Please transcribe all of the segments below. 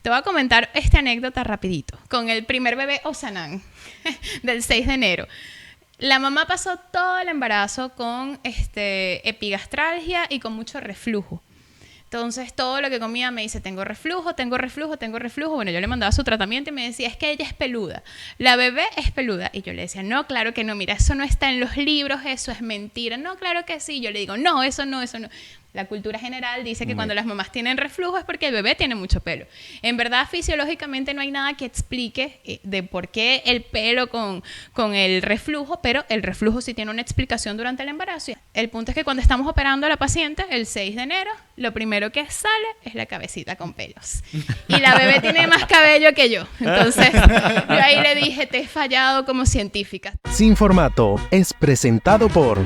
Te voy a comentar esta anécdota rapidito. Con el primer bebé Osanam del 6 de enero. La mamá pasó todo el embarazo con epigastralgia y con mucho reflujo. Entonces, todo lo que comía me dice, tengo reflujo. Bueno, yo le mandaba su tratamiento y me decía, es que ella es peluda. La bebé es peluda. Y yo le decía, no, claro que no. Mira, eso no está en los libros, eso es mentira. No, claro que sí. Yo le digo, no, eso no. La cultura general dice que cuando las mamás tienen reflujo es porque el bebé tiene mucho pelo. En verdad, fisiológicamente no hay nada que explique de por qué el pelo con el reflujo, pero el reflujo sí tiene una explicación durante el embarazo. El punto es que cuando estamos operando a la paciente, el 6 de enero, lo primero que sale es la cabecita con pelos. Y la bebé tiene más cabello que yo. Entonces, yo ahí le dije, te he fallado como científica. Sin Formato es presentado por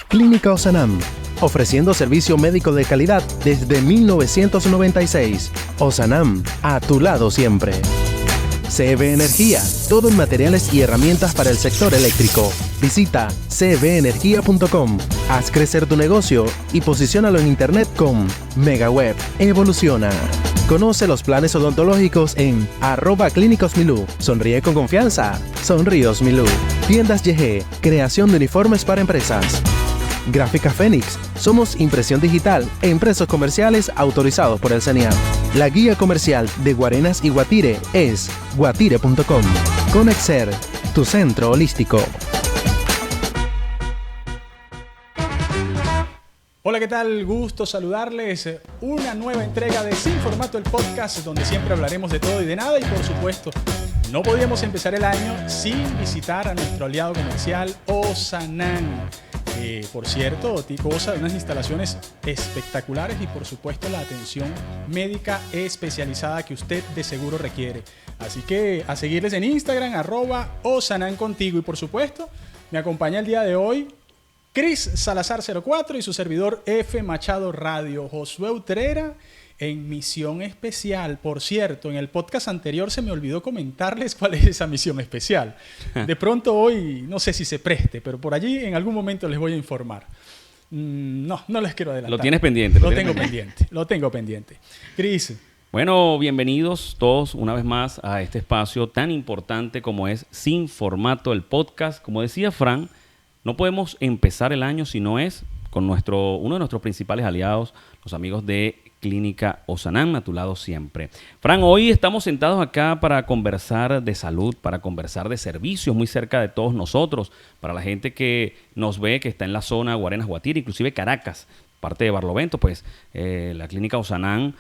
Clínica Osanam, ofreciendo servicio médico de calidad desde 1996. Osanam, a tu lado siempre. CB Energía, todo en materiales y herramientas para el sector eléctrico. Visita cbenergia.com, haz crecer tu negocio y posiciónalo en internet con MegaWeb. Evoluciona. Conoce los planes odontológicos en @clínicosmilú. Sonríe con confianza. Sonríos Milú. Tiendas YG, creación de uniformes para empresas. Gráfica Fénix, somos impresión digital e impresos comerciales autorizados por el CENIAT. La guía comercial de Guarenas y Guatire es guatire.com. Conexer, tu centro holístico. Hola, ¿qué tal? Gusto saludarles. Una nueva entrega de Sin Formato, el podcast, donde siempre hablaremos de todo y de nada. Y por supuesto, no podíamos empezar el año sin visitar a nuestro aliado comercial Osanam. Por cierto, goza de unas instalaciones espectaculares y por supuesto la atención médica especializada que usted de seguro requiere. Así que a seguirles en Instagram, @osanamcontigo. Y por supuesto, me acompaña el día de hoy Cris Salazar 04 y su servidor F. Machado Radio. Josué Utrera en misión especial. Por cierto, en el podcast anterior se me olvidó comentarles cuál es esa misión especial. De pronto hoy, no sé si se preste, pero por allí en algún momento les voy a informar. No les quiero adelantar. Lo tienes pendiente. Lo tengo pendiente. Cris. Bueno, bienvenidos todos una vez más a este espacio tan importante como es Sin Formato, el podcast. Como decía Fran, no podemos empezar el año si no es con uno de nuestros principales aliados, los amigos de Clínica Osanam, a tu lado siempre. Fran, hoy estamos sentados acá para conversar de salud, para conversar de servicios muy cerca de todos nosotros, para la gente que nos ve, que está en la zona Guarenas, Guatire, inclusive Caracas, parte de Barlovento, pues la Clínica Osanam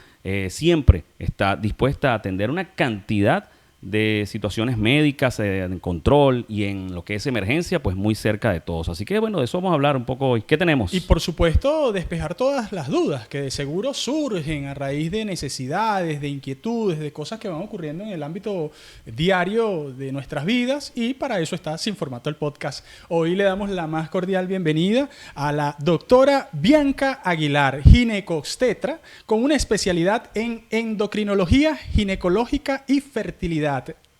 siempre está dispuesta a atender una cantidad de situaciones médicas, en control y en lo que es emergencia, pues muy cerca de todos. Así que bueno, de eso vamos a hablar un poco hoy. ¿Qué tenemos? Y por supuesto, despejar todas las dudas que de seguro surgen a raíz de necesidades, de inquietudes, de cosas que van ocurriendo en el ámbito diario de nuestras vidas, y para eso está Sin Formato, el podcast. Hoy le damos la más cordial bienvenida a la doctora Bianca Aguilar, ginecobstetra, con una especialidad en endocrinología ginecológica y fertilidad,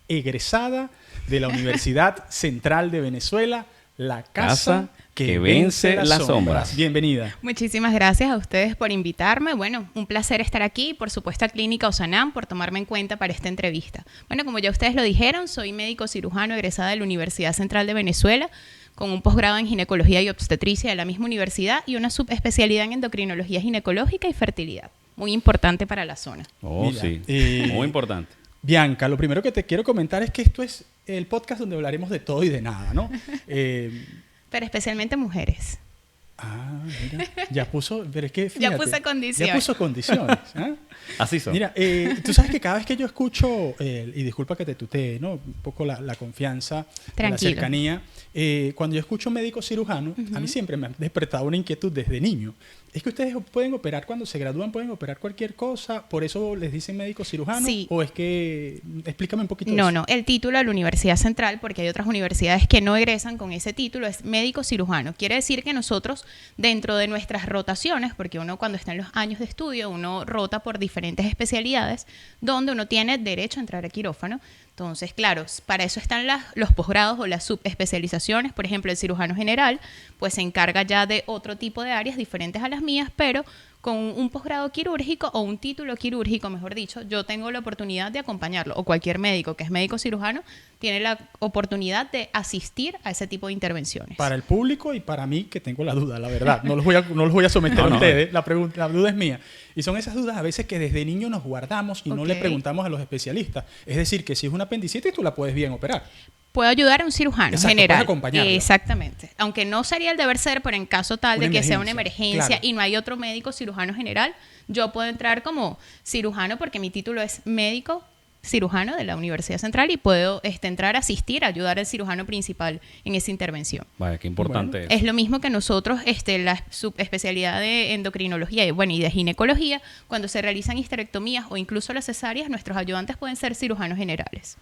egresada de la Universidad Central de Venezuela, la casa que vence las sombras. Bienvenida. Muchísimas gracias a ustedes por invitarme. Bueno, un placer estar aquí. Por supuesto, a Clínica Osanam por tomarme en cuenta para esta entrevista. Bueno, como ya ustedes lo dijeron, soy médico cirujano egresada de la Universidad Central de Venezuela, con un posgrado en ginecología y obstetricia de la misma universidad y una subespecialidad en endocrinología ginecológica y fertilidad. Muy importante para la zona. Mira, sí, muy importante. Bianca, lo primero que te quiero comentar es que esto es el podcast donde hablaremos de todo y de nada, ¿no? Pero especialmente mujeres. Mira, ya puso, pero es que fíjate, ya puso condiciones. Ya puso condiciones. ¿Eh? Así son. Mira, tú sabes que cada vez que yo escucho, y disculpa que te tutee, ¿no? Un poco la confianza, la cercanía. Cuando yo escucho médico cirujano, a mí siempre me ha despertado una inquietud desde niño. Es que ustedes pueden operar cuando se gradúan, pueden operar cualquier cosa, ¿por eso les dicen médico cirujano? Sí. ¿O es que, explícame un poquito No, eso? no, el título de la Universidad Central, porque hay otras universidades que no egresan con ese título, es médico cirujano. Quiere decir que nosotros, dentro de nuestras rotaciones, porque uno cuando está en los años de estudio, uno rota por diferentes especialidades, donde uno tiene derecho a entrar a quirófano. Entonces, claro, para eso están los posgrados o las subespecializaciones. Por ejemplo, el cirujano general pues se encarga ya de otro tipo de áreas diferentes a las mías, pero con un posgrado quirúrgico o un título quirúrgico, mejor dicho, yo tengo la oportunidad de acompañarlo, o cualquier médico que es médico cirujano tiene la oportunidad de asistir a ese tipo de intervenciones. Para el público y para mí, que tengo la duda, la verdad. No los voy a someter a ustedes. La duda es mía. Y son esas dudas a veces que desde niño nos guardamos y no le preguntamos a los especialistas. Es decir, que si es una apendicitis, tú la puedes bien operar. Puedo ayudar a un cirujano general. Puedes acompañarlo. Exactamente. Aunque no sería el deber ser, pero en caso tal de que sea una emergencia claro, y no hay otro médico cirujano general, yo puedo entrar como cirujano porque mi título es médico cirujano de la Universidad Central y puedo entrar a asistir, a ayudar al cirujano principal en esa intervención. Vaya, qué importante es lo mismo que nosotros, la subespecialidad de endocrinología y de ginecología, cuando se realizan histerectomías o incluso las cesáreas, nuestros ayudantes pueden ser cirujanos generales.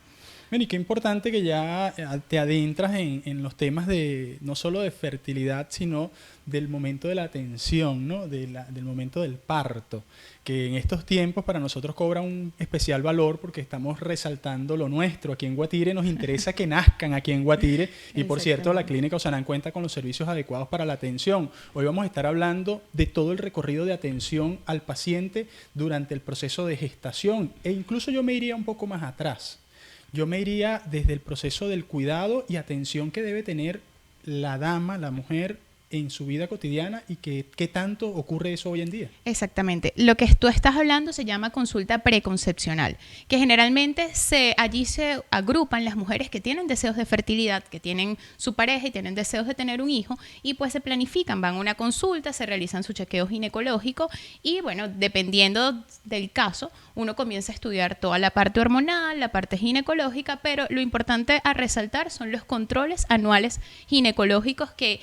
Bien, y qué importante que ya te adentras en los temas de no solo de fertilidad, sino del momento de la atención, ¿no? Del momento del parto, que en estos tiempos para nosotros cobra un especial valor porque estamos resaltando lo nuestro. Aquí en Guatire nos interesa que nazcan aquí en Guatire y por cierto la Clínica Ozanam cuenta con los servicios adecuados para la atención. Hoy vamos a estar hablando de todo el recorrido de atención al paciente durante el proceso de gestación e incluso yo me iría un poco más atrás. Yo me iría desde el proceso del cuidado y atención que debe tener la dama, la mujer, en su vida cotidiana y qué tanto ocurre eso hoy en día. Exactamente. Lo que tú estás hablando se llama consulta preconcepcional, que generalmente allí se agrupan las mujeres que tienen deseos de fertilidad, que tienen su pareja y tienen deseos de tener un hijo y pues se planifican, van a una consulta, se realizan su chequeo ginecológico y bueno, dependiendo del caso, uno comienza a estudiar toda la parte hormonal, la parte ginecológica, pero lo importante a resaltar son los controles anuales ginecológicos que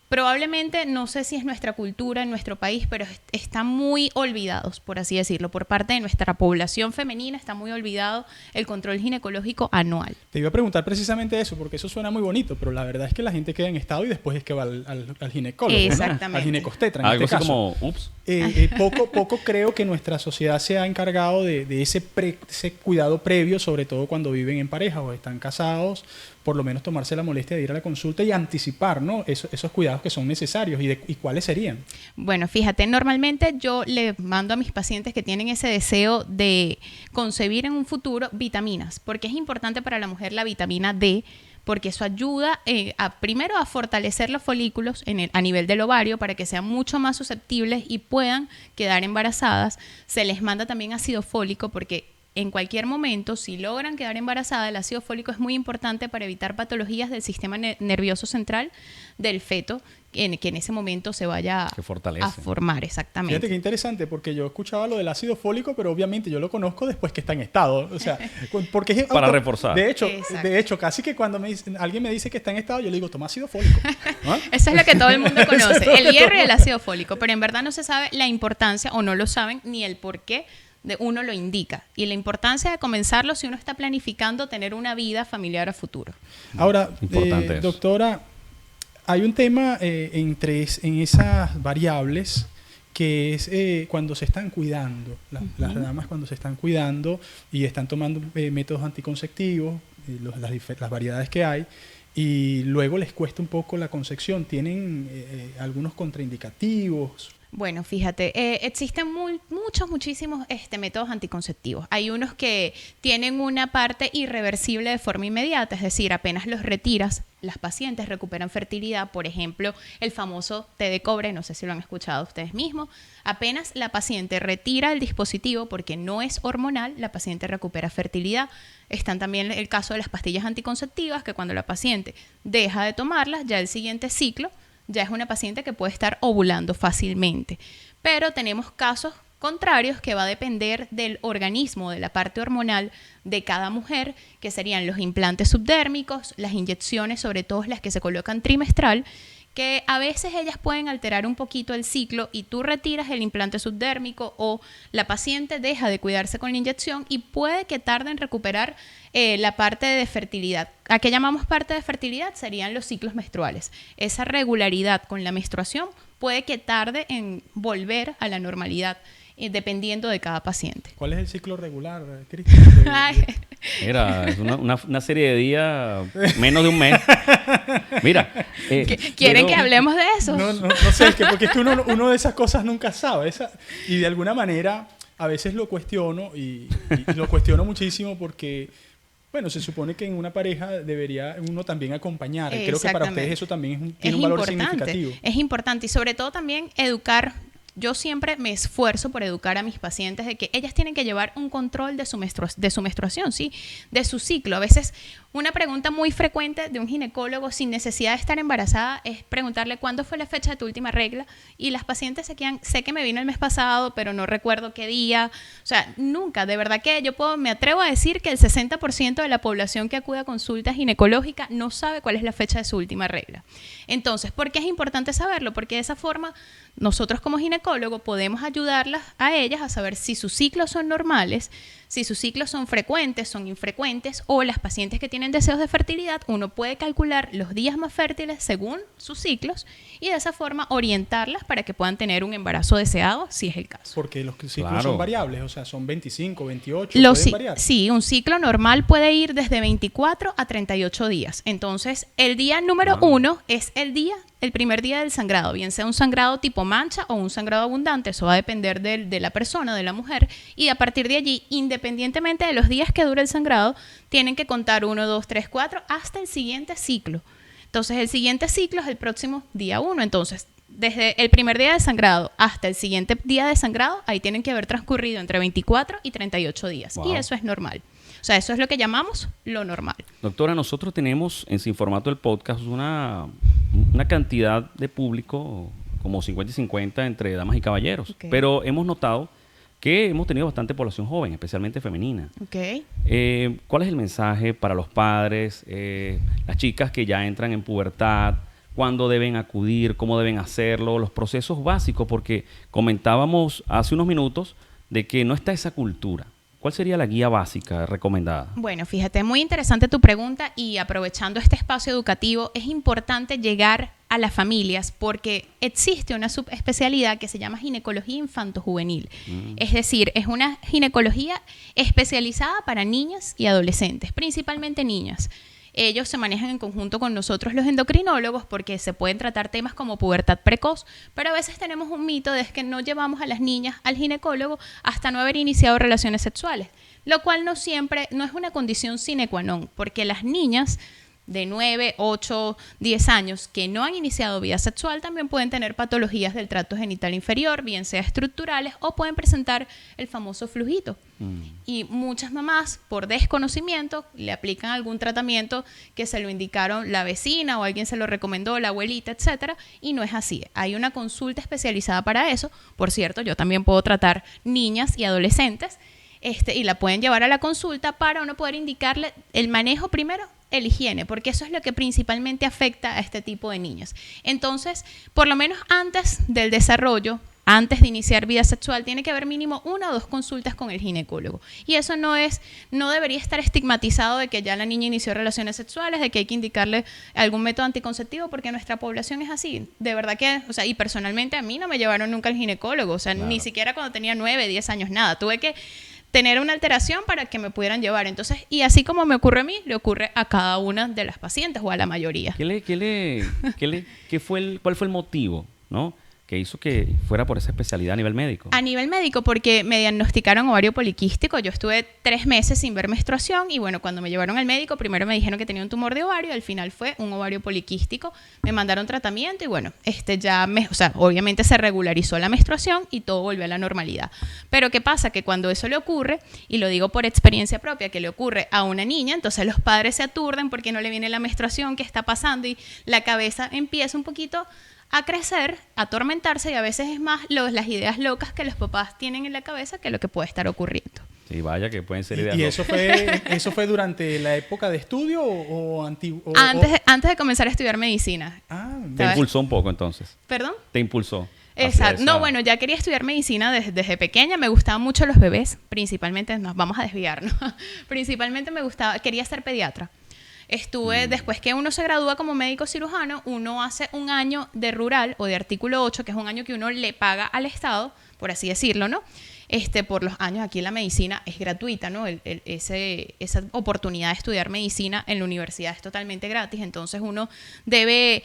probablemente, no sé si es nuestra cultura en nuestro país, pero están muy olvidados, por así decirlo. Por parte de nuestra población femenina está muy olvidado el control ginecológico anual. Te iba a preguntar precisamente eso, porque eso suena muy bonito, pero la verdad es que la gente queda en estado y después es que va al ginecólogo. Exactamente. ¿No? Al ginecostetra, en algo este así caso. como, ups. Poco creo que nuestra sociedad se ha encargado de ese cuidado previo, sobre todo cuando viven en pareja o están casados, por lo menos tomarse la molestia de ir a la consulta y anticipar, ¿no? esos cuidados que son necesarios y cuáles serían. Bueno, fíjate, normalmente yo le mando a mis pacientes que tienen ese deseo de concebir en un futuro vitaminas, porque es importante para la mujer la vitamina D, porque eso ayuda primero a fortalecer los folículos a nivel del ovario para que sean mucho más susceptibles y puedan quedar embarazadas. Se les manda también ácido fólico porque en cualquier momento, si logran quedar embarazadas, el ácido fólico es muy importante para evitar patologías del sistema nervioso central del feto, que en ese momento se vaya a formar. Exactamente. Fíjate qué interesante, porque yo escuchaba lo del ácido fólico, pero obviamente yo lo conozco después que está en estado. O sea, porque es para reforzar. De hecho, casi que cuando alguien me dice que está en estado, yo le digo, toma ácido fólico. ¿Ah? Eso es lo que todo el mundo conoce, el hierro y el ácido fólico, pero en verdad no se sabe la importancia o no lo saben ni el por qué uno lo indica y la importancia de comenzarlo si uno está planificando tener una vida familiar a futuro. Ahora, doctora, hay un tema en esas variables que es cuando se están cuidando, las damas cuando se están cuidando y están tomando métodos anticonceptivos, las variedades que hay, y luego les cuesta un poco la concepción, tienen algunos contraindicativos. Bueno, fíjate, existen muchísimos métodos anticonceptivos. Hay unos que tienen una parte irreversible de forma inmediata, es decir, apenas los retiras, las pacientes recuperan fertilidad. Por ejemplo, el famoso té de cobre, no sé si lo han escuchado ustedes mismos. Apenas la paciente retira el dispositivo porque no es hormonal, la paciente recupera fertilidad. Están también el caso de las pastillas anticonceptivas, que cuando la paciente deja de tomarlas, ya el siguiente ciclo ya es una paciente que puede estar ovulando fácilmente. Pero tenemos casos contrarios que va a depender del organismo, de la parte hormonal de cada mujer, que serían los implantes subdérmicos, las inyecciones, sobre todo las que se colocan trimestral, que a veces ellas pueden alterar un poquito el ciclo y tú retiras el implante subdérmico o la paciente deja de cuidarse con la inyección y puede que tarde en recuperar la parte de fertilidad. ¿A qué llamamos parte de fertilidad? Serían los ciclos menstruales. Esa regularidad con la menstruación puede que tarde en volver a la normalidad dependiendo de cada paciente. ¿Cuál es el ciclo regular, Cristian? Ay, Mira, es una serie de días, menos de un mes. Mira. ¿quieren que hablemos de eso? No sé, porque es que uno de esas cosas nunca sabe. Y de alguna manera a veces lo cuestiono y lo cuestiono muchísimo porque, bueno, se supone que en una pareja debería uno también acompañar. Y creo que para ustedes eso también tiene un valor significativo. Es importante y sobre todo también educar. Yo siempre me esfuerzo por educar a mis pacientes de que ellas tienen que llevar un control de su menstruación, ¿sí? De su ciclo. A veces una pregunta muy frecuente de un ginecólogo sin necesidad de estar embarazada es preguntarle cuándo fue la fecha de tu última regla y las pacientes se quedan, sé que me vino el mes pasado, pero no recuerdo qué día. O sea, nunca, de verdad que me atrevo a decir que el 60% de la población que acude a consulta ginecológica no sabe cuál es la fecha de su última regla. Entonces, ¿por qué es importante saberlo? Porque de esa forma nosotros como ginecólogos podemos ayudarlas a ellas a saber si sus ciclos son normales, si sus ciclos son frecuentes, son infrecuentes, o las pacientes que tienen deseos de fertilidad, uno puede calcular los días más fértiles según sus ciclos y de esa forma orientarlas para que puedan tener un embarazo deseado, si es el caso. Porque los ciclos son variables, o sea, son 25, 28, pueden variar. Sí, un ciclo normal puede ir desde 24 a 38 días. Entonces, el día número 1 es el primer día del sangrado, bien sea un sangrado tipo mancha o un sangrado abundante, eso va a depender de la persona, de la mujer, y a partir de allí, independientemente de los días que dure el sangrado, tienen que contar 1, 2, 3, 4 hasta el siguiente ciclo. Entonces, el siguiente ciclo es el próximo día 1. Entonces, desde el primer día de sangrado hasta el siguiente día de sangrado, ahí tienen que haber transcurrido entre 24 y 38 días. Wow. Y eso es normal. O sea, eso es lo que llamamos lo normal. Doctora, nosotros tenemos en Sin Formato el podcast una cantidad de público como 50 y 50 entre damas y caballeros. Okay. Pero hemos notado que hemos tenido bastante población joven, especialmente femenina. Okay. ¿Cuál es el mensaje para los padres, las chicas que ya entran en pubertad? ¿Cuándo deben acudir? ¿Cómo deben hacerlo? Los procesos básicos, porque comentábamos hace unos minutos de que no está esa cultura. ¿Cuál sería la guía básica recomendada? Bueno, fíjate, muy interesante tu pregunta y aprovechando este espacio educativo, es importante llegar a las familias porque existe una subespecialidad que se llama ginecología infanto-juvenil. Es decir, es una ginecología especializada para niñas y adolescentes, principalmente niñas. Ellos se manejan en conjunto con nosotros los endocrinólogos porque se pueden tratar temas como pubertad precoz, pero a veces tenemos un mito de que no llevamos a las niñas al ginecólogo hasta no haber iniciado relaciones sexuales, lo cual no es una condición sine qua non, porque las niñas de 9, 8, 10 años que no han iniciado vida sexual también pueden tener patologías del tracto genital inferior, bien sea estructurales o pueden presentar el famoso flujito. Y muchas mamás, por desconocimiento, le aplican algún tratamiento que se lo indicaron la vecina o alguien se lo recomendó, la abuelita, etcétera, y no es así. Hay una consulta especializada para eso. Por cierto, yo también puedo tratar niñas y adolescentes y la pueden llevar a la consulta para uno poder indicarle el manejo primero, el higiene, porque eso es lo que principalmente afecta a este tipo de niñas. Entonces, por lo menos antes del desarrollo, antes de iniciar vida sexual, tiene que haber mínimo 1 o 2 consultas con el ginecólogo. Y eso no debería estar estigmatizado de que ya la niña inició relaciones sexuales, de que hay que indicarle algún método anticonceptivo, porque nuestra población es así. De verdad que, o sea, y personalmente a mí no me llevaron nunca al ginecólogo, o sea, claro, ni siquiera cuando tenía 9, 10 años, nada. Tuve que tener una alteración para que me pudieran llevar. Entonces, y así como me ocurre a mí, le ocurre a cada una de las pacientes o a la mayoría. ¿Cuál fue el motivo, ¿no?, que hizo que fuera por esa especialidad a nivel médico? A nivel médico, porque me diagnosticaron ovario poliquístico. Yo estuve 3 meses sin ver menstruación y bueno, cuando me llevaron al médico, primero me dijeron que tenía un tumor de ovario, al final fue un ovario poliquístico. Me mandaron tratamiento y bueno, obviamente se regularizó la menstruación y todo volvió a la normalidad. Pero ¿qué pasa? Que cuando eso le ocurre, y lo digo por experiencia propia, que le ocurre a una niña, entonces los padres se aturden porque no le viene la menstruación, ¿qué está pasando? Y la cabeza empieza un poquito a crecer, a atormentarse y a veces es más las ideas locas que los papás tienen en la cabeza que lo que puede estar ocurriendo. Sí, vaya que pueden ser ideas locas. ¿Y eso fue durante la época de estudio o antiguo? Antes de comenzar a estudiar medicina. Te impulsó un poco entonces. ¿Perdón? Te impulsó. Exacto. No, bueno, ya quería estudiar medicina desde pequeña. Me gustaban mucho los bebés, principalmente, nos vamos a desviar, ¿no? Principalmente quería ser pediatra. Estuve, después que uno se gradúa como médico cirujano, uno hace un año de rural o de artículo 8, que es un año que uno le paga al Estado, por así decirlo, ¿no? Por los años aquí en la medicina es gratuita, ¿no? Esa oportunidad de estudiar medicina en la universidad es totalmente gratis, entonces uno debe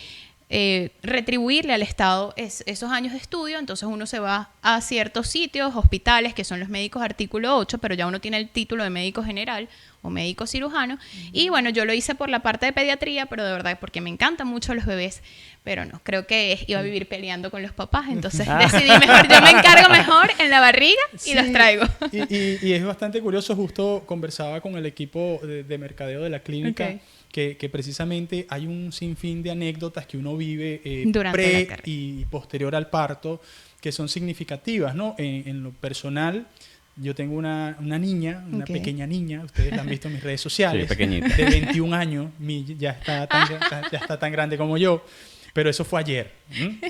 retribuirle al Estado esos años de estudio, entonces uno se va a ciertos sitios, hospitales, que son los médicos artículo 8, pero ya uno tiene el título de médico general o médico cirujano, y bueno, yo lo hice por la parte de pediatría, pero de verdad porque me encantan mucho los bebés, pero no, creo que iba a vivir peleando con los papás, entonces decidí mejor, yo me encargo mejor en la barriga y los traigo. Y es bastante curioso, justo conversaba con el equipo de mercadeo de la clínica, Okay. que precisamente hay un sinfín de anécdotas que uno vive Durante la pre carrera. y posterior al parto, que son significativas, ¿no? En lo personal, yo tengo una niña, una Okay. pequeña niña, ustedes la han visto en mis redes sociales, Sí, pequeñita. de 21 años, ya está tan grande como yo, pero eso fue ayer,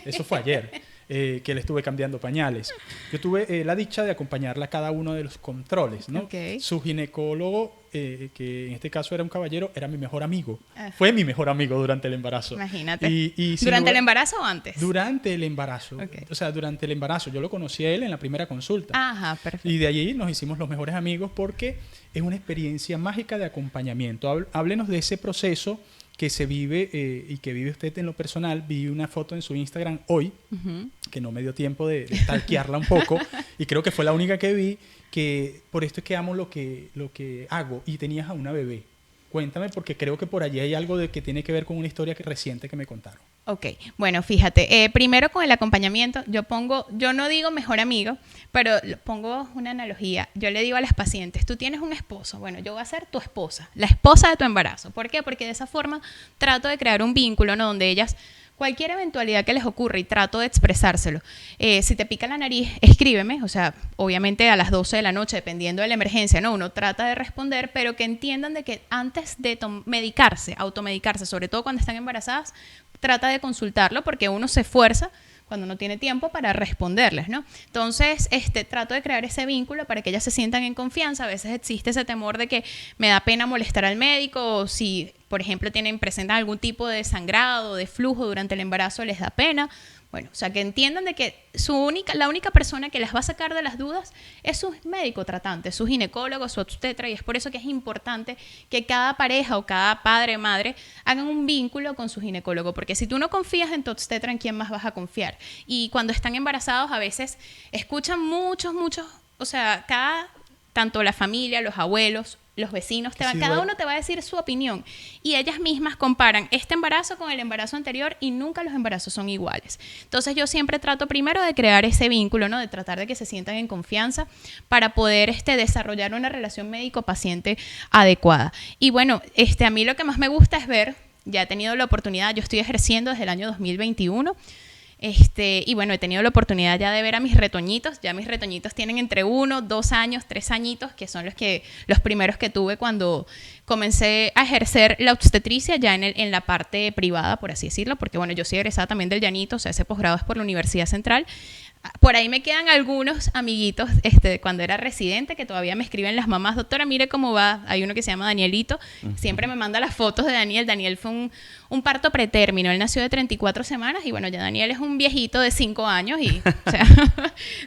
eso fue ayer. Que le estuve cambiando pañales. Yo tuve la dicha de acompañarla a cada uno de los controles, ¿no? Okay. Su ginecólogo, que en este caso era un caballero, era mi mejor amigo. Ah. Fue mi mejor amigo durante el embarazo. Imagínate. Y sin ¿Durante el lugar- embarazo o antes? Durante el embarazo. Okay. O sea, durante el embarazo. Yo lo conocí a él en la primera consulta. Ajá, perfecto. Y de allí nos hicimos los mejores amigos porque es una experiencia mágica de acompañamiento. Háblenos de ese proceso que se vive y que vive usted en lo personal. Vi una foto en su Instagram hoy, Ujú. que no me dio tiempo de stalkearla un poco, y creo que fue la única que vi, que por esto es que amo lo que hago, y tenías a una bebé. Cuéntame, porque creo que por allí hay algo de que tiene que ver con una historia reciente que me contaron. Ok, bueno, fíjate, primero con el acompañamiento, yo no digo mejor amigo, pero pongo una analogía. Yo le digo a las pacientes, tú tienes un esposo, bueno, yo voy a ser tu esposa, la esposa de tu embarazo. ¿Por qué? Porque de esa forma trato de crear un vínculo, ¿no? Donde ellas, cualquier eventualidad que les ocurra, y trato de expresárselo. Si te pica la nariz, escríbeme, o sea, obviamente a las 12 de la noche, dependiendo de la emergencia, ¿no? Uno trata de responder, pero que entiendan de que antes de medicarse, automedicarse, sobre todo cuando están embarazadas, trata de consultarlo porque uno se esfuerza cuando no tiene tiempo para responderles, ¿no? Entonces, trato de crear ese vínculo para que ellas se sientan en confianza. A veces existe ese temor de que me da pena molestar al médico, o si, por ejemplo, presentan algún tipo de sangrado, de flujo durante el embarazo, les da pena. Bueno, o sea, que entiendan de que la única persona que las va a sacar de las dudas es su médico tratante, su ginecólogo, su obstetra, y es por eso que es importante que cada pareja o cada padre, madre, hagan un vínculo con su ginecólogo, porque si tú no confías en tu obstetra, ¿en quién más vas a confiar? Y cuando están embarazados, a veces escuchan muchos, o sea, tanto la familia, los abuelos, los vecinos, Sí, cada bueno. uno te va a decir su opinión, y ellas mismas comparan este embarazo con el embarazo anterior, y nunca los embarazos son iguales. Entonces yo siempre trato primero de crear ese vínculo, ¿no? De tratar de que se sientan en confianza para poder desarrollar una relación médico-paciente adecuada. Y bueno, a mí lo que más me gusta es ver, ya he tenido la oportunidad, yo estoy ejerciendo desde el año 2021, y bueno, he tenido la oportunidad ya de ver a mis retoñitos. Ya mis retoñitos tienen entre 1, 2 años, 3 añitos, que son los primeros que tuve cuando comencé a ejercer la obstetricia ya en la parte privada, por así decirlo, porque bueno, yo soy egresada también del Llanito, o sea, ese posgrado es por la Universidad Central. Por ahí me quedan algunos amiguitos cuando era residente que todavía me escriben las mamás, doctora, mire cómo va. Hay uno que se llama Danielito, siempre me manda las fotos de Daniel. Daniel fue un parto pretérmino, él nació de 34 semanas y bueno, ya Daniel es un viejito de 5 años y o sea,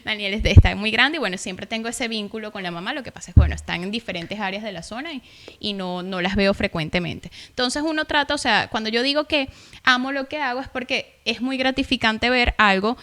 Daniel está muy grande y bueno, siempre tengo ese vínculo con la mamá. Lo que pasa es que bueno, están en diferentes áreas de la zona y no las veo frecuentemente. Entonces uno trata, o sea, cuando yo digo que amo lo que hago es porque es muy gratificante ver algo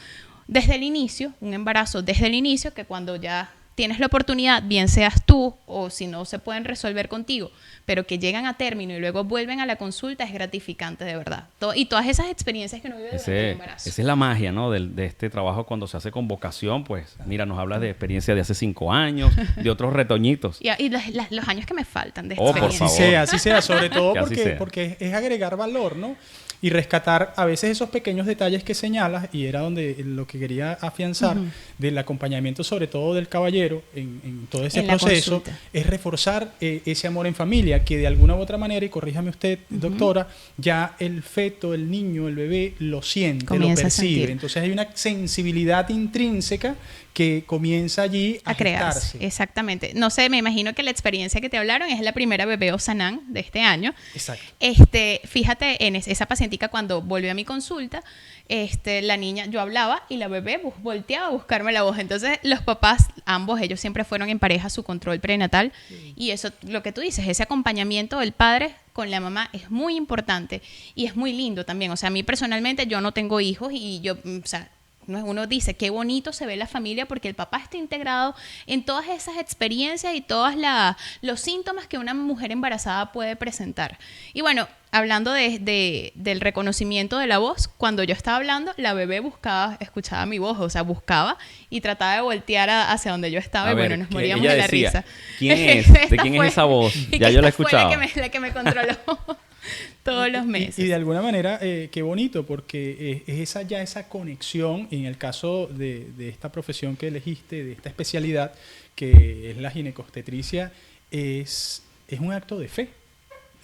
desde el inicio, un embarazo desde el inicio, que cuando ya tienes la oportunidad, bien seas tú o si no se pueden resolver contigo, pero que llegan a término y luego vuelven a la consulta, es gratificante de verdad. Y todas esas experiencias que uno vive durante el embarazo. Esa es la magia, ¿no? De este trabajo cuando se hace con vocación, pues mira, nos hablas de experiencia de hace 5 años, de otros retoñitos. Y los años que me faltan de Oh, por experiencia. favor. Así sea, sobre todo Que así sea. porque es agregar valor, ¿no? Y rescatar a veces esos pequeños detalles que señalas, y era donde lo que quería afianzar del acompañamiento, sobre todo del caballero, en todo ese En la proceso, consulta. es reforzar ese amor en familia, que de alguna u otra manera, y corríjame usted, doctora, ya el feto, el niño, el bebé, lo siente, Comienza lo a sentir. percibe. Entonces hay una sensibilidad intrínseca que comienza allí a crearse. gestarse. Exactamente. No sé, me imagino que la experiencia que te hablaron es la primera bebé Osanam de este año. Exacto. Fíjate en esa pacientica cuando volvió a mi consulta, la niña, yo hablaba y la bebé volteaba a buscarme la voz. Entonces los papás, ambos, ellos siempre fueron en pareja a su control prenatal. Y eso, lo que tú dices, ese acompañamiento del padre con la mamá es muy importante y es muy lindo también. O sea, a mí personalmente yo no tengo hijos y yo, o sea, uno dice qué bonito se ve la familia porque el papá está integrado en todas esas experiencias y todos los síntomas que una mujer embarazada puede presentar. Y bueno, hablando del reconocimiento de la voz, cuando yo estaba hablando, la bebé escuchaba mi voz, o sea, buscaba y trataba de voltear hacia donde yo estaba y bueno, nos moríamos de la risa. ¿Quién es? ¿De quién es esa voz? Ya yo la he escuchado. Fue la que me controló todos los meses. Y de alguna manera, qué bonito, porque es esa conexión, en el caso de esta profesión que elegiste, de esta especialidad, que es la ginecobstetricia, es un acto de fe.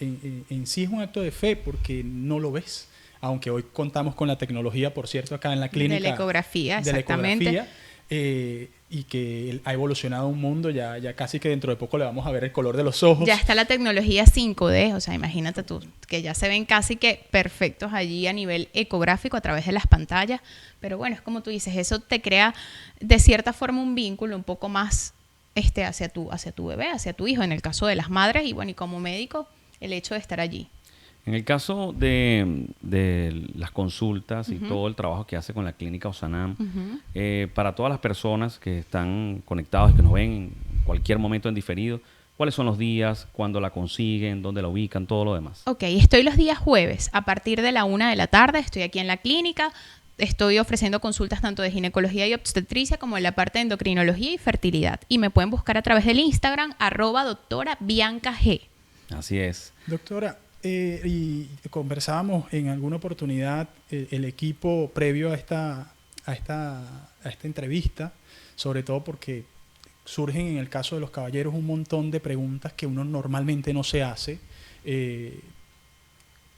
En sí es un acto de fe porque no lo ves. Aunque hoy contamos con la tecnología, por cierto, acá en la clínica. De la ecografía, exactamente. De la ecografía, y que ha evolucionado un mundo, ya casi que dentro de poco le vamos a ver el color de los ojos. Ya está la tecnología 5D, o sea, imagínate tú, que ya se ven casi que perfectos allí a nivel ecográfico a través de las pantallas, pero bueno, es como tú dices, eso te crea de cierta forma un vínculo un poco más hacia tu bebé, hacia tu hijo, en el caso de las madres, y bueno, y como médico, el hecho de estar allí. En el caso de las consultas y todo el trabajo que hace con la clínica Osanam, para todas las personas que están conectadas y que nos ven en cualquier momento en diferido, ¿cuáles son los días, cuándo la consiguen, dónde la ubican, todo lo demás? Ok, estoy los días jueves a partir de la 1 de la tarde, estoy aquí en la clínica, estoy ofreciendo consultas tanto de ginecología y obstetricia como en la parte de endocrinología y fertilidad. Y me pueden buscar a través del Instagram, @doctora_bianca_g. Así es. Doctora, y conversábamos en alguna oportunidad el equipo previo a esta entrevista, sobre todo porque surgen en el caso de los caballeros un montón de preguntas que uno normalmente no se hace.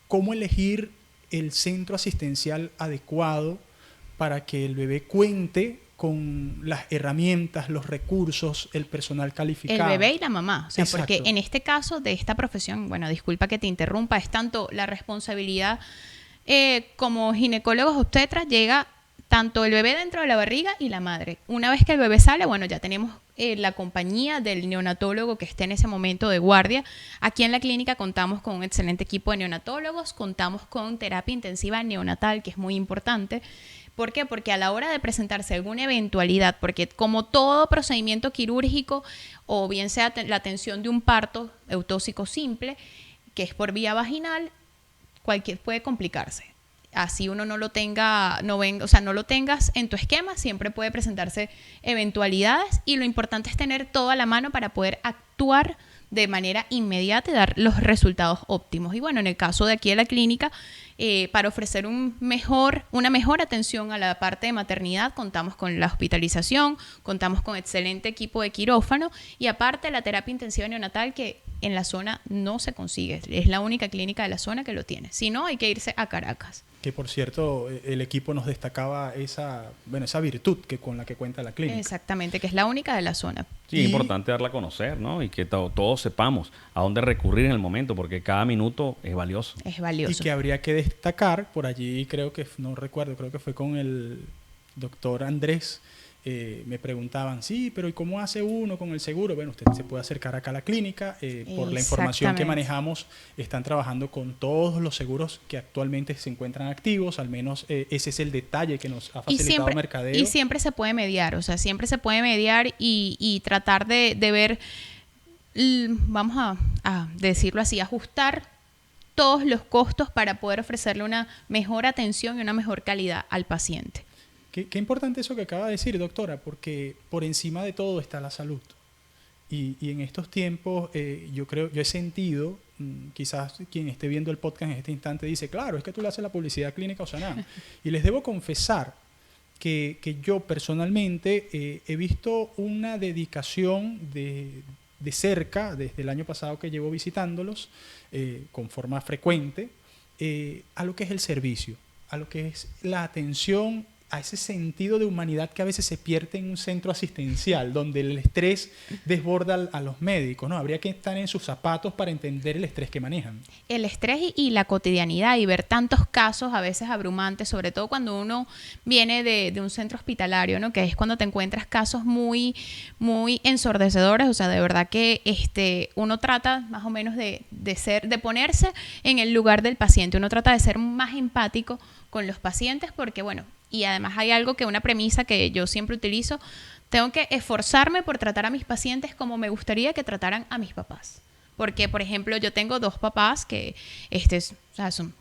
¿Cómo elegir el centro asistencial adecuado para que el bebé cuente con las herramientas, los recursos, el personal calificado? El bebé y la mamá. O sea, Exacto. porque en este caso de esta profesión, bueno, disculpa que te interrumpa, es tanto la responsabilidad como ginecólogos obstetras, llega tanto el bebé dentro de la barriga y la madre. Una vez que el bebé sale, bueno, ya tenemos la compañía del neonatólogo que esté en ese momento de guardia. Aquí en la clínica contamos con un excelente equipo de neonatólogos, contamos con terapia intensiva neonatal, que es muy importante. ¿Por qué? Porque a la hora de presentarse alguna eventualidad, porque como todo procedimiento quirúrgico, o bien sea la atención de un parto eutóxico simple, que es por vía vaginal, puede complicarse. Así uno no lo tengas en tu esquema, siempre puede presentarse eventualidades y lo importante es tener todo a la mano para poder actuar de manera inmediata y dar los resultados óptimos. Y bueno, en el caso de aquí de la clínica, para ofrecer una mejor atención a la parte de maternidad, contamos con la hospitalización, contamos con excelente equipo de quirófano y aparte la terapia intensiva neonatal que en la zona no se consigue. Es la única clínica de la zona que lo tiene. Si no, hay que irse a Caracas. Que por cierto, el equipo nos destacaba esa virtud con la que cuenta la clínica. Exactamente, que es la única de la zona. Sí, es importante darla a conocer, ¿no? Y que todos sepamos a dónde recurrir en el momento, porque cada minuto es valioso. Es valioso. Y que habría que destacar, por allí creo que fue con el doctor Andrés, me preguntaban, sí, pero ¿y cómo hace uno con el seguro? Bueno, usted se puede acercar acá a la clínica, por la información que manejamos, están trabajando con todos los seguros que actualmente se encuentran activos, al menos ese es el detalle que nos ha facilitado Mercadeo. Y siempre se puede mediar, o sea, siempre se puede mediar y tratar de ver, vamos a decirlo así, ajustar todos los costos para poder ofrecerle una mejor atención y una mejor calidad al paciente. Qué importante eso que acaba de decir, doctora, porque por encima de todo está la salud. Y en estos tiempos yo he sentido, quizás quien esté viendo el podcast en este instante dice, claro, es que tú le haces la publicidad a Clínica Osanam. Y les debo confesar que yo personalmente he visto una dedicación de cerca, desde el año pasado que llevo visitándolos, con forma frecuente, a lo que es el servicio, a lo que es la atención a ese sentido de humanidad que a veces se pierde en un centro asistencial, donde el estrés desborda a los médicos, ¿no? Habría que estar en sus zapatos para entender el estrés que manejan. El estrés y la cotidianidad y ver tantos casos a veces abrumantes, sobre todo cuando uno viene de un centro hospitalario, ¿no? Que es cuando te encuentras casos muy, muy ensordecedores. O sea, de verdad que uno trata más o menos de ponerse en el lugar del paciente. Uno trata de ser más empático con los pacientes porque, bueno, y además hay algo que una premisa que yo siempre utilizo: tengo que esforzarme por tratar a mis pacientes como me gustaría que trataran a mis papás. Porque, por ejemplo, yo tengo 2 papás que o sea, son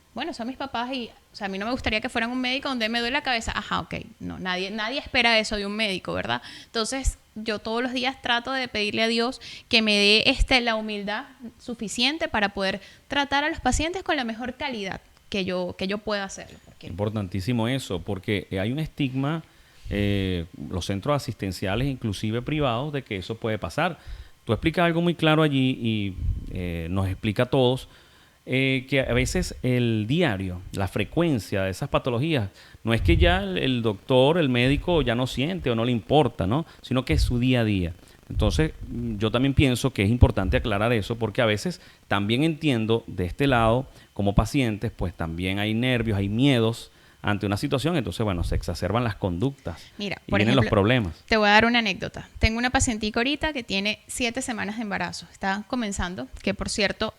mis papás y, o sea, a mí no me gustaría que fueran un médico donde me duele la cabeza. Ajá, ok, no, nadie espera eso de un médico, ¿verdad? Entonces, yo todos los días trato de pedirle a Dios que me dé la humildad suficiente para poder tratar a los pacientes con la mejor calidad que yo pueda hacerlo. Importantísimo eso, porque hay un estigma, los centros asistenciales, inclusive privados, de que eso puede pasar. Tú explicas algo muy claro allí y nos explica a todos que a veces el diario, la frecuencia de esas patologías, no es que ya el doctor, el médico ya no siente o no le importa, ¿no? Sino que es su día a día. Entonces, yo también pienso que es importante aclarar eso, porque a veces también entiendo de este lado, como pacientes, pues también hay nervios, hay miedos ante una situación. Entonces, bueno, se exacerban las conductas. Mira, y por vienen ejemplo, los problemas. Te voy a dar una anécdota. Tengo una pacientica ahorita que tiene 7 semanas de embarazo. Está comenzando, que por cierto,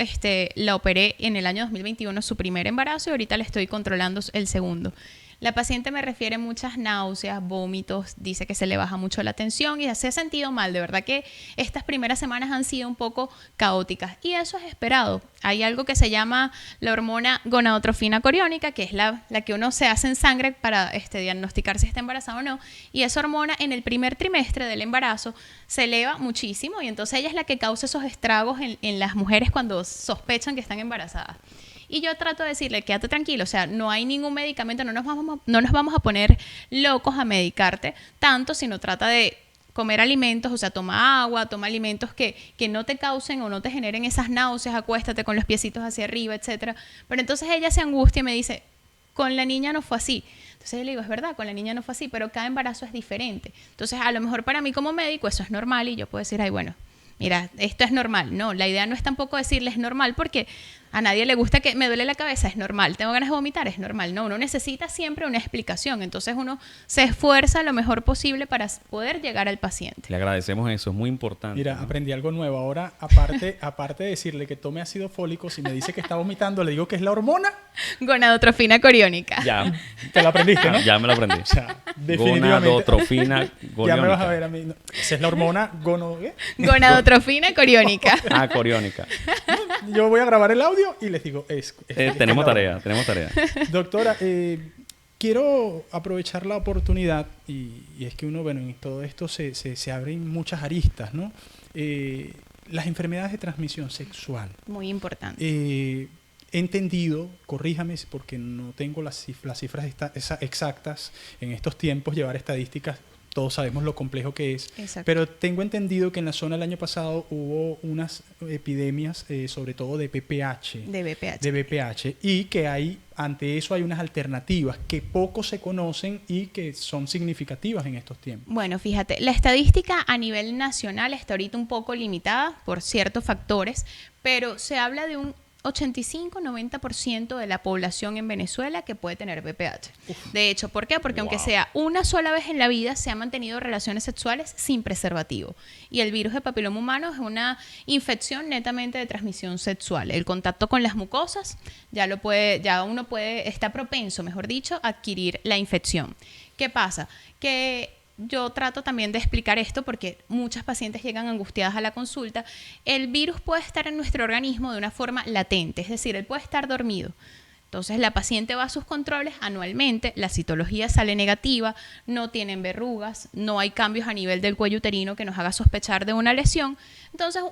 la operé en el año 2021, su primer embarazo, y ahorita le estoy controlando el segundo. La paciente me refiere muchas náuseas, vómitos, dice que se le baja mucho la tensión y se ha sentido mal. De verdad que estas primeras semanas han sido un poco caóticas y eso es esperado. Hay algo que se llama la hormona gonadotrofina coriónica, que es la que uno se hace en sangre para diagnosticar si está embarazada o no. Y esa hormona en el primer trimestre del embarazo se eleva muchísimo y entonces ella es la que causa esos estragos en las mujeres cuando sospechan que están embarazadas. Y yo trato de decirle, quédate tranquilo, o sea, no hay ningún medicamento, no nos vamos a poner locos a medicarte tanto, sino trata de comer alimentos, o sea, toma agua, toma alimentos que no te causen o no te generen esas náuseas, acuéstate con los piecitos hacia arriba, etcétera. Pero entonces ella se angustia y me dice, con la niña no fue así. Entonces yo le digo, es verdad, con la niña no fue así, pero cada embarazo es diferente. Entonces, a lo mejor para mí como médico eso es normal y yo puedo decir, ay, bueno, mira, esto es normal. No, la idea no es tampoco decirle es normal porque a nadie le gusta que me duele la cabeza, es normal. Tengo ganas de vomitar, es normal. No, uno necesita siempre una explicación. Entonces uno se esfuerza lo mejor posible para poder llegar al paciente. Le agradecemos eso, es muy importante. Mira, ¿no? aprendí algo nuevo. Ahora, aparte de decirle que tome ácido fólico, si me dice que está vomitando, le digo que es la hormona gonadotrofina coriónica. Ya. Te la aprendiste, ¿no? Ya me lo aprendí. O sea, definitivamente. Gonadotrofina coriónica. Ya me vas a ver a mí. No, esa es la hormona gonadotrofina coriónica. Ah, coriónica. Yo voy a grabar el audio y les digo, tenemos tarea. Doctora, quiero aprovechar la oportunidad y es que uno, bueno, en todo esto se abren muchas aristas, ¿no? Las enfermedades de transmisión sexual. Muy importante. He entendido, corríjame porque no tengo las cifras exactas en estos tiempos, llevar estadísticas. Todos sabemos lo complejo que es. Exacto. Pero tengo entendido que en la zona el año pasado hubo unas epidemias, sobre todo de VPH. De VPH. Y que ante eso hay unas alternativas que poco se conocen y que son significativas en estos tiempos. Bueno, fíjate, la estadística a nivel nacional está ahorita un poco limitada por ciertos factores, pero se habla de un 85-90% de la población en Venezuela que puede tener VPH. De hecho, ¿por qué? Porque aunque sea una sola vez en la vida, se han mantenido relaciones sexuales sin preservativo. Y el virus de papiloma humano es una infección netamente de transmisión sexual. El contacto con las mucosas está propenso, mejor dicho, a adquirir la infección. ¿Qué pasa? Que yo trato también de explicar esto porque muchas pacientes llegan angustiadas a la consulta. El virus puede estar en nuestro organismo de una forma latente, es decir, él puede estar dormido. Entonces la paciente va a sus controles anualmente, la citología sale negativa, no tienen verrugas, no hay cambios a nivel del cuello uterino que nos haga sospechar de una lesión. Entonces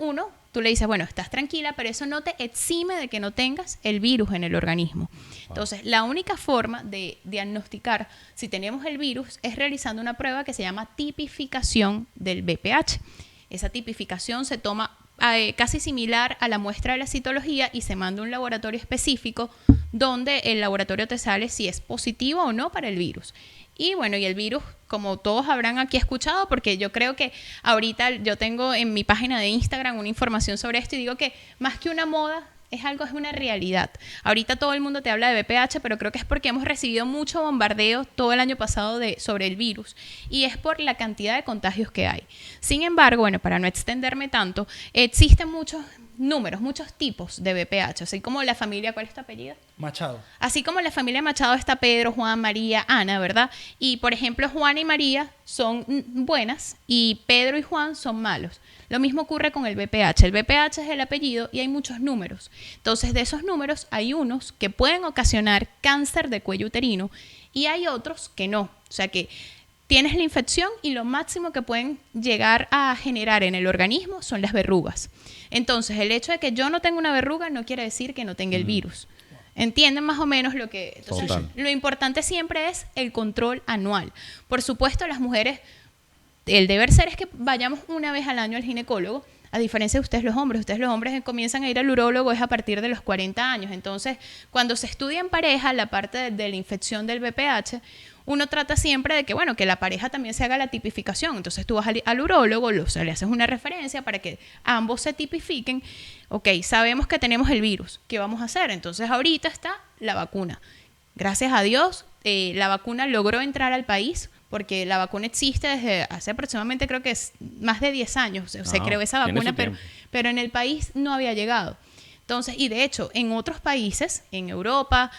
tú le dices, bueno, estás tranquila, pero eso no te exime de que no tengas el virus en el organismo. Entonces, la única forma de diagnosticar si tenemos el virus es realizando una prueba que se llama tipificación del VPH. Esa tipificación se toma casi similar a la muestra de la citología y se manda a un laboratorio específico donde el laboratorio te sale si es positivo o no para el virus. Y bueno, y el virus, como todos habrán aquí escuchado, porque yo creo que ahorita yo tengo en mi página de Instagram una información sobre esto y digo que más que una moda, es una realidad. Ahorita todo el mundo te habla de VPH, pero creo que es porque hemos recibido mucho bombardeo todo el año pasado sobre el virus y es por la cantidad de contagios que hay. Sin embargo, bueno, para no extenderme tanto, existen muchos números, muchos tipos de VPH, así como la familia, ¿cuál es tu apellido? Machado. Así como en la familia Machado está Pedro, Juan, María, Ana, ¿verdad? Y por ejemplo, Juana y María son buenas y Pedro y Juan son malos. Lo mismo ocurre con el VPH. El VPH es el apellido y hay muchos números. Entonces, de esos números hay unos que pueden ocasionar cáncer de cuello uterino y hay otros que no. O sea que tienes la infección y lo máximo que pueden llegar a generar en el organismo son las verrugas. Entonces, el hecho de que yo no tenga una verruga no quiere decir que no tenga el virus. ¿Entienden más o menos lo que...? Entonces, lo importante siempre es el control anual. Por supuesto, las mujeres, el deber ser es que vayamos una vez al año al ginecólogo, a diferencia de ustedes los hombres comienzan a ir al urólogo es a partir de los 40 años. Entonces, cuando se estudia en pareja la parte de la infección del VPH, uno trata siempre de que, bueno, que la pareja también se haga la tipificación. Entonces tú vas al urólogo, o sea, le haces una referencia para que ambos se tipifiquen. Ok, sabemos que tenemos el virus. ¿Qué vamos a hacer? Entonces ahorita está la vacuna. Gracias a Dios, la vacuna logró entrar al país porque la vacuna existe desde hace aproximadamente, creo que es más de 10 años. Se creó esa vacuna, pero en el país no había llegado. Entonces, y de hecho, en otros países, en Europa,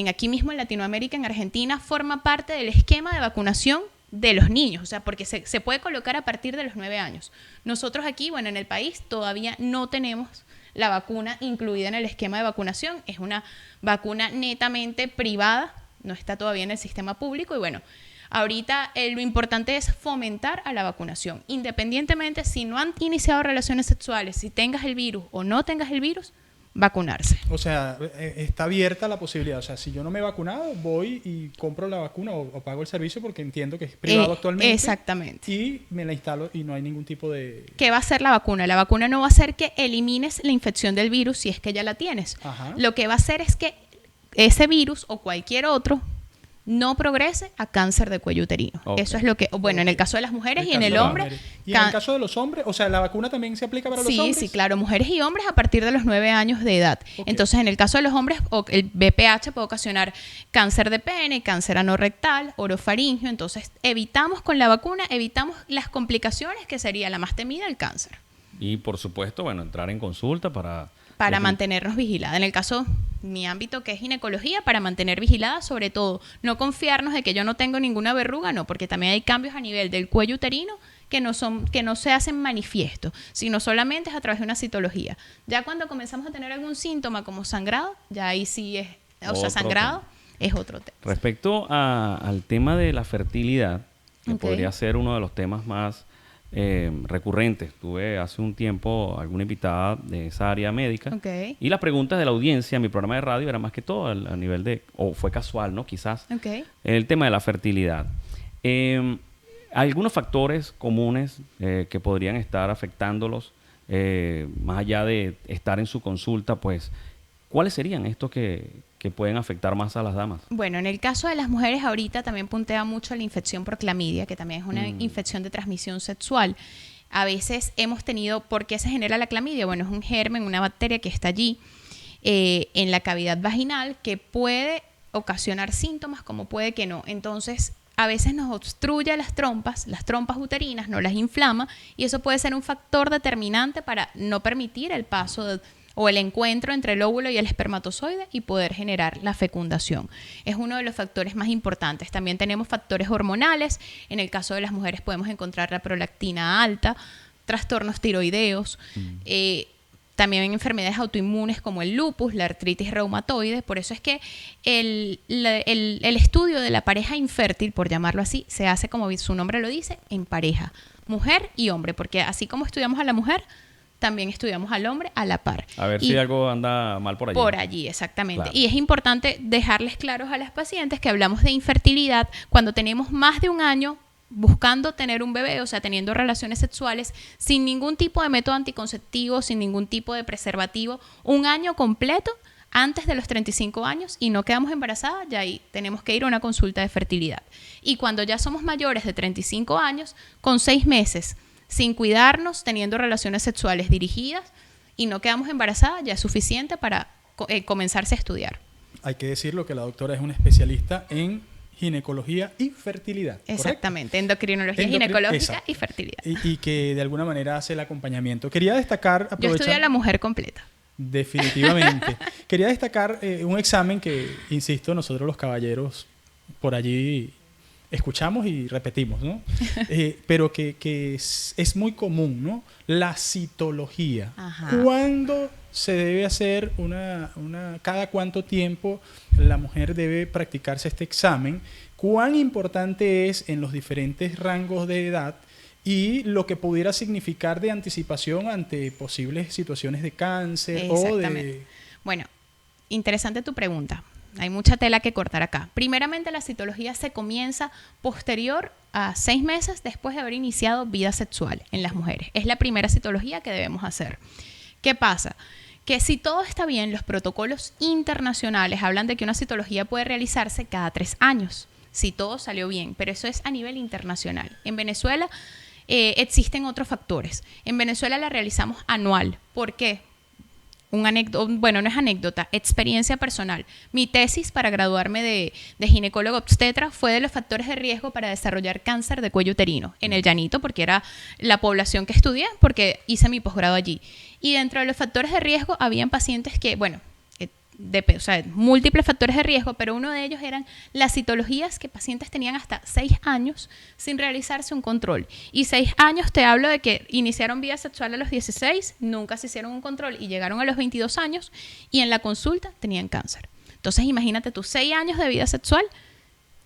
aquí mismo en Latinoamérica, en Argentina, forma parte del esquema de vacunación de los niños, o sea, porque se puede colocar a partir de los 9 años. Nosotros aquí, bueno, en el país todavía no tenemos la vacuna incluida en el esquema de vacunación. Es una vacuna netamente privada, no está todavía en el sistema público y bueno, ahorita lo importante es fomentar a la vacunación. Independientemente si no han iniciado relaciones sexuales, si tengas el virus o no tengas el virus, vacunarse. O sea, está abierta la posibilidad. O sea, si yo no me he vacunado, voy y compro la vacuna o pago el servicio porque entiendo que es privado actualmente. Exactamente. Y me la instalo y no hay ningún tipo de... ¿Qué va a hacer la vacuna? La vacuna no va a hacer que elimines la infección del virus si es que ya la tienes. Ajá. Lo que va a hacer es que ese virus o cualquier otro no progrese a cáncer de cuello uterino. Okay. Eso es lo que, bueno, en el caso de las mujeres y en el hombre. ¿Y en el caso de los hombres? O sea, ¿la vacuna también se aplica para los hombres? Sí, claro, mujeres y hombres a partir de los 9 años de edad. Okay. Entonces, en el caso de los hombres, el VPH puede ocasionar cáncer de pene, cáncer anorectal, orofaringio. Entonces, con la vacuna, evitamos las complicaciones que sería la más temida, el cáncer. Y, por supuesto, bueno, entrar en consulta para mantenernos vigiladas. En el caso, mi ámbito que es ginecología, para mantener vigilada, sobre todo, no confiarnos de que yo no tengo ninguna verruga, no, porque también hay cambios a nivel del cuello uterino que no se hacen manifiesto, sino solamente es a través de una citología. Ya cuando comenzamos a tener algún síntoma como sangrado, ya ahí sí es, sangrado es otro tema. Respecto al tema de la fertilidad, que podría ser uno de los temas más recurrentes. Tuve hace un tiempo alguna invitada de esa área médica y las preguntas de la audiencia en mi programa de radio era más que todo a nivel de, o fue casual, ¿no? Quizás el tema de la fertilidad. Algunos factores comunes que podrían estar afectándolos más allá de estar en su consulta, pues, ¿cuáles serían estos que pueden afectar más a las damas? Bueno, en el caso de las mujeres ahorita también puntea mucho la infección por clamidia, que también es una infección de transmisión sexual. A veces hemos tenido, ¿por qué se genera la clamidia? Bueno, es un germen, una bacteria que está allí en la cavidad vaginal que puede ocasionar síntomas como puede que no. Entonces, a veces nos obstruye las trompas uterinas, no las inflama y eso puede ser un factor determinante para no permitir el paso o el encuentro entre el óvulo y el espermatozoide y poder generar la fecundación. Es uno de los factores más importantes. También tenemos factores hormonales. En el caso de las mujeres podemos encontrar la prolactina alta, trastornos tiroideos, también enfermedades autoinmunes como el lupus, la artritis reumatoide. Por eso es que el estudio de la pareja infértil, por llamarlo así, se hace, como su nombre lo dice, en pareja, mujer y hombre, porque así como estudiamos a la mujer, también estudiamos al hombre a la par. A ver si algo anda mal por allí. Por allí, exactamente. Claro. Y es importante dejarles claros a las pacientes que hablamos de infertilidad cuando tenemos más de un año buscando tener un bebé, o sea, teniendo relaciones sexuales sin ningún tipo de método anticonceptivo, sin ningún tipo de preservativo, un año completo, antes de los 35 años y no quedamos embarazadas, ya ahí tenemos que ir a una consulta de fertilidad. Y cuando ya somos mayores de 35 años, con 6 meses, sin cuidarnos, teniendo relaciones sexuales dirigidas y no quedamos embarazadas, ya es suficiente para comenzarse a estudiar. Hay que decirlo que la doctora es una especialista en ginecología y fertilidad. Exactamente, ¿correcto? endocrinología ginecológica exacto. y fertilidad. Y que de alguna manera hace el acompañamiento. Quería destacar... Yo estudié a la mujer completa. Definitivamente. Quería destacar un examen que, insisto, nosotros los caballeros por allí escuchamos y repetimos, ¿no? Pero que es muy común, ¿no? La citología. Ajá. ¿Cuándo se debe hacer cada cuánto tiempo la mujer debe practicarse este examen? ¿Cuán importante es en los diferentes rangos de edad? Y lo que pudiera significar de anticipación ante posibles situaciones de cáncer o de... Bueno, interesante tu pregunta. Hay mucha tela que cortar acá. Primeramente, la citología se comienza posterior a 6 meses después de haber iniciado vida sexual en las mujeres. Es la primera citología que debemos hacer. ¿Qué pasa? Que si todo está bien, los protocolos internacionales hablan de que una citología puede realizarse cada 3 años, si todo salió bien, pero eso es a nivel internacional. En Venezuela existen otros factores. En Venezuela la realizamos anual. ¿Por qué? Bueno, no es anécdota, experiencia personal. Mi tesis para graduarme de ginecólogo obstetra fue de los factores de riesgo para desarrollar cáncer de cuello uterino en el Llanito, porque era la población que estudié, porque hice mi posgrado allí. Y dentro de los factores de riesgo habían pacientes que, bueno, o sea, múltiples factores de riesgo, pero uno de ellos eran las citologías que pacientes tenían hasta 6 años sin realizarse un control. Y 6 años te hablo de que iniciaron vida sexual a los 16, nunca se hicieron un control y llegaron a los 22 años y en la consulta tenían cáncer. Entonces imagínate tú, 6 años de vida sexual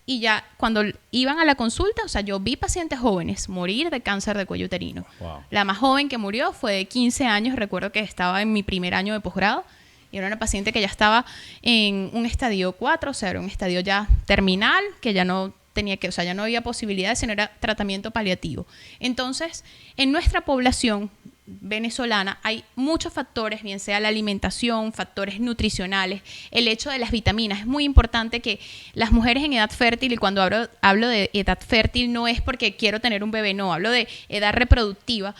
y ya cuando iban a la consulta, o sea, yo vi pacientes jóvenes morir de cáncer de cuello uterino. Wow. La más joven que murió fue de 15 años, recuerdo que estaba en mi primer año de posgrado. Y era una paciente que ya estaba en un estadio 4, o sea, era un estadio ya terminal, que ya no tenía que, o sea, ya no había posibilidades, sino era tratamiento paliativo. Entonces, en nuestra población venezolana hay muchos factores, bien sea la alimentación, factores nutricionales, el hecho de las vitaminas. Es muy importante que las mujeres en edad fértil, y cuando hablo de edad fértil no es porque quiero tener un bebé, no, hablo de edad reproductiva.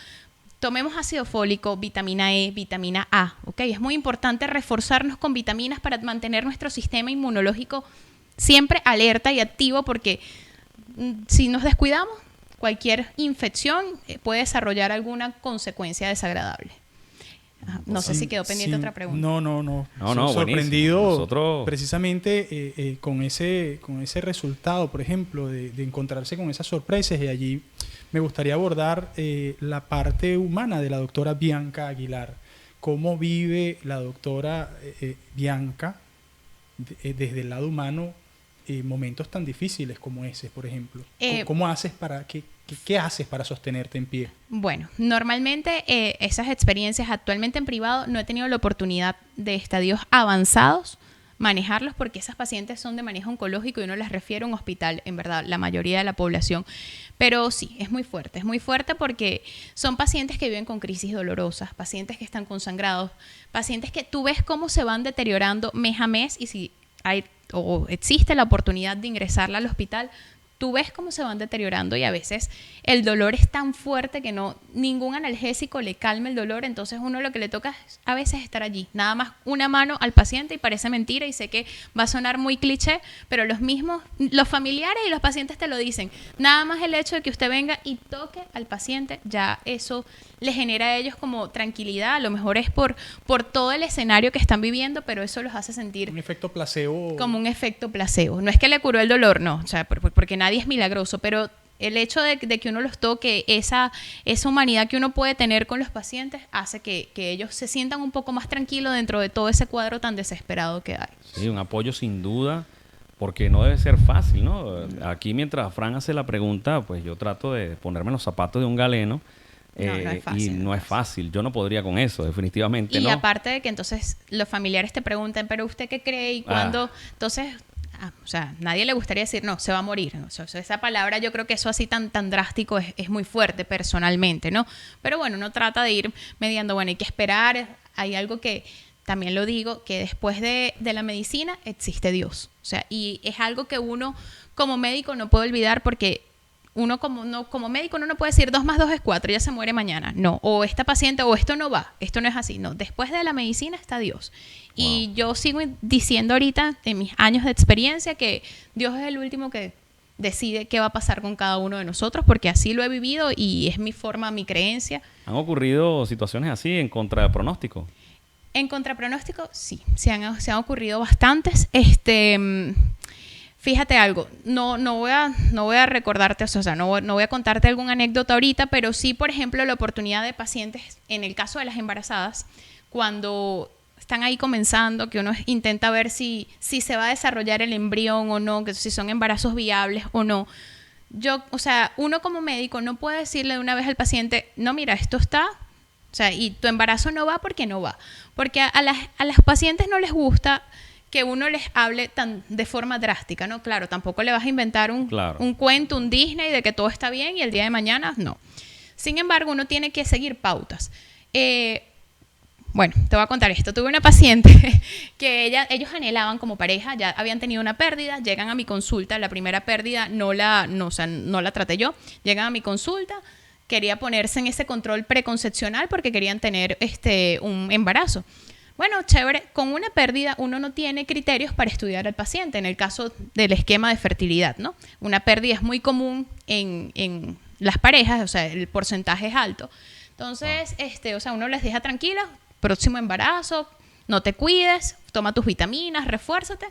Tomemos ácido fólico, vitamina E, vitamina A, ¿ok? Es muy importante reforzarnos con vitaminas para mantener nuestro sistema inmunológico siempre alerta y activo, porque si nos descuidamos, cualquier infección puede desarrollar alguna consecuencia desagradable. No sé si quedó pendiente otra pregunta. No, sorprendido Nosotros... precisamente con ese resultado, por ejemplo, de encontrarse con esas sorpresas. Y allí me gustaría abordar la parte humana de la doctora Bianca Aguilar. ¿Cómo vive la doctora Bianca desde el lado humano momentos tan difíciles como ese, por ejemplo? ¿Cómo haces ¿Qué haces para sostenerte en pie? Bueno, normalmente esas experiencias actualmente en privado no he tenido la oportunidad de estadios avanzados manejarlos, porque esas pacientes son de manejo oncológico y uno las refiere a un hospital, en verdad, la mayoría de la población. Pero sí, es muy fuerte porque son pacientes que viven con crisis dolorosas, pacientes que están consangrados, pacientes que tú ves cómo se van deteriorando mes a mes, y si hay o existe la oportunidad de ingresarla al hospital, tú ves cómo se van deteriorando, y a veces el dolor es tan fuerte que ningún analgésico le calme el dolor. Entonces uno lo que le toca es a veces estar allí, nada más una mano al paciente, y parece mentira y sé que va a sonar muy cliché, pero los familiares y los pacientes te lo dicen. Nada más el hecho de que usted venga y toque al paciente, ya eso le genera a ellos como tranquilidad. A lo mejor es por todo el escenario que están viviendo, pero eso los hace sentir un efecto placebo. Como un efecto placebo. No es que le curó el dolor, no, o sea, porque nadie es milagroso, pero el hecho de que uno los toque, esa humanidad que uno puede tener con los pacientes, hace que ellos se sientan un poco más tranquilos dentro de todo ese cuadro tan desesperado que hay. Sí, un apoyo sin duda, porque no debe ser fácil, ¿no? Aquí mientras Fran hace la pregunta, pues yo trato de ponerme en los zapatos de un galeno. No es fácil, y no es fácil. Yo no podría con eso, definitivamente y no. Y aparte de que entonces los familiares te preguntan, ¿pero usted qué cree? ¿Y cuándo? Entonces... o sea, nadie le gustaría decir, no, se va a morir, ¿no? O sea, esa palabra, yo creo que eso así tan drástico es muy fuerte personalmente, ¿no? Pero bueno, uno trata de ir mediando, bueno, hay que esperar, hay algo que también lo digo, que después de la medicina existe Dios. O sea, y es algo que uno como médico no puede olvidar, porque uno como médico no puede decir 2 más 2 es 4, ya se muere mañana. No, o esta paciente, o esto no va, esto no es así. No, después de la medicina está Dios. Wow. Y yo sigo diciendo ahorita, en mis años de experiencia, que Dios es el último que decide qué va a pasar con cada uno de nosotros, porque así lo he vivido y es mi forma, mi creencia. ¿Han ocurrido situaciones así en contrapronóstico? En contrapronóstico, sí, se han ocurrido bastantes. Fíjate algo, no voy a recordarte, o sea, no voy a contarte alguna anécdota ahorita, pero sí, por ejemplo, la oportunidad de pacientes, en el caso de las embarazadas, cuando están ahí comenzando, que uno intenta ver si se va a desarrollar el embrión o no, que si son embarazos viables o no. O sea, uno como médico no puede decirle de una vez al paciente, no, mira, esto está, o sea, y tu embarazo no va porque no va. Porque a las pacientes no les gusta que uno les hable de forma drástica, ¿no? Claro, tampoco le vas a inventar un cuento, un Disney de que todo está bien y el día de mañana no. Sin embargo, uno tiene que seguir pautas. Bueno, te voy a contar esto. Tuve una paciente que ellos anhelaban como pareja, ya habían tenido una pérdida, llegan a mi consulta, la primera pérdida no la traté yo, llegan a mi consulta, quería ponerse en ese control preconcepcional porque querían tener un embarazo. Bueno, chévere, con una pérdida uno no tiene criterios para estudiar al paciente, en el caso del esquema de fertilidad, ¿no? Una pérdida es muy común en las parejas, o sea, el porcentaje es alto. Entonces, o sea, uno les deja tranquilos, próximo embarazo, no te cuides, toma tus vitaminas, refuérzate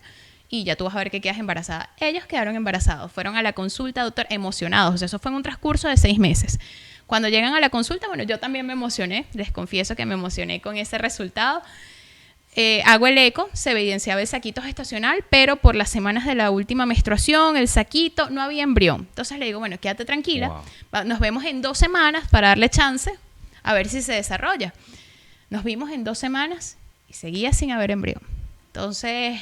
y ya tú vas a ver que quedas embarazada. Ellos quedaron embarazados, fueron a la consulta, doctor, emocionados, o sea, eso fue en un transcurso de 6 meses. Cuando llegan a la consulta, bueno, yo también me emocioné, les confieso que me emocioné con ese resultado. Hago el eco, se evidenciaba el saquito gestacional, pero por las semanas de la última menstruación, el saquito, no había embrión. Entonces le digo, bueno, quédate tranquila, nos vemos en 2 semanas para darle chance a ver si se desarrolla. Nos vimos en 2 semanas y seguía sin haber embrión. Entonces,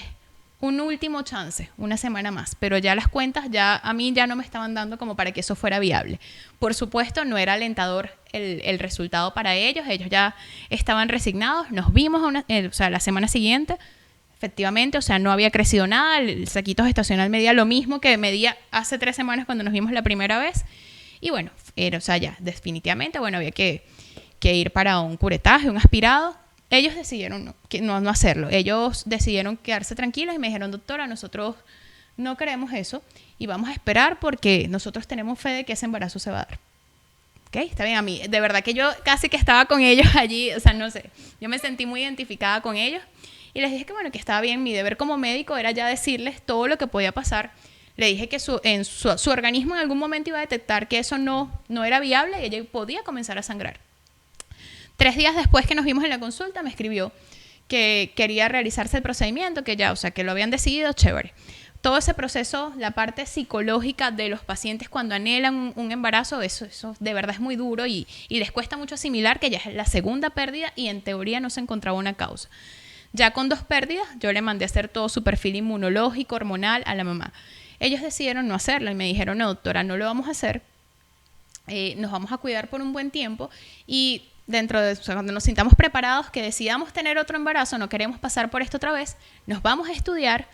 un último chance, 1 semana más, pero ya las cuentas a mí ya no me estaban dando como para que eso fuera viable. Por supuesto, no era alentador el resultado para ellos ya estaban resignados. Nos vimos la semana siguiente, efectivamente, o sea, no había crecido nada, el saquito gestacional medía lo mismo que medía hace 3 semanas cuando nos vimos la primera vez, y bueno, ya definitivamente, bueno, había que ir para un curetaje, un aspirado. Ellos decidieron no hacerlo. Ellos decidieron quedarse tranquilos y me dijeron, doctora, nosotros no queremos eso y vamos a esperar porque nosotros tenemos fe de que ese embarazo se va a dar. ¿Ok? Está bien. A mí, de verdad que yo casi que estaba con ellos allí, o sea, no sé, yo me sentí muy identificada con ellos y les dije que bueno, que estaba bien. Mi deber como médico era ya decirles todo lo que podía pasar. Le dije que su organismo en algún momento iba a detectar que eso no era viable y ella podía comenzar a sangrar. 3 días después que nos vimos en la consulta, me escribió que quería realizarse el procedimiento, que ya, o sea, que lo habían decidido, chévere. Todo ese proceso, la parte psicológica de los pacientes cuando anhelan un embarazo, eso de verdad es muy duro y les cuesta mucho asimilar que ya es la segunda pérdida y en teoría no se encontraba una causa. Ya con 2 pérdidas, yo le mandé a hacer todo su perfil inmunológico, hormonal a la mamá. Ellos decidieron no hacerlo y me dijeron, no, doctora, no lo vamos a hacer, nos vamos a cuidar por un buen tiempo y cuando nos sintamos preparados, que decidamos tener otro embarazo, no queremos pasar por esto otra vez, nos vamos a estudiar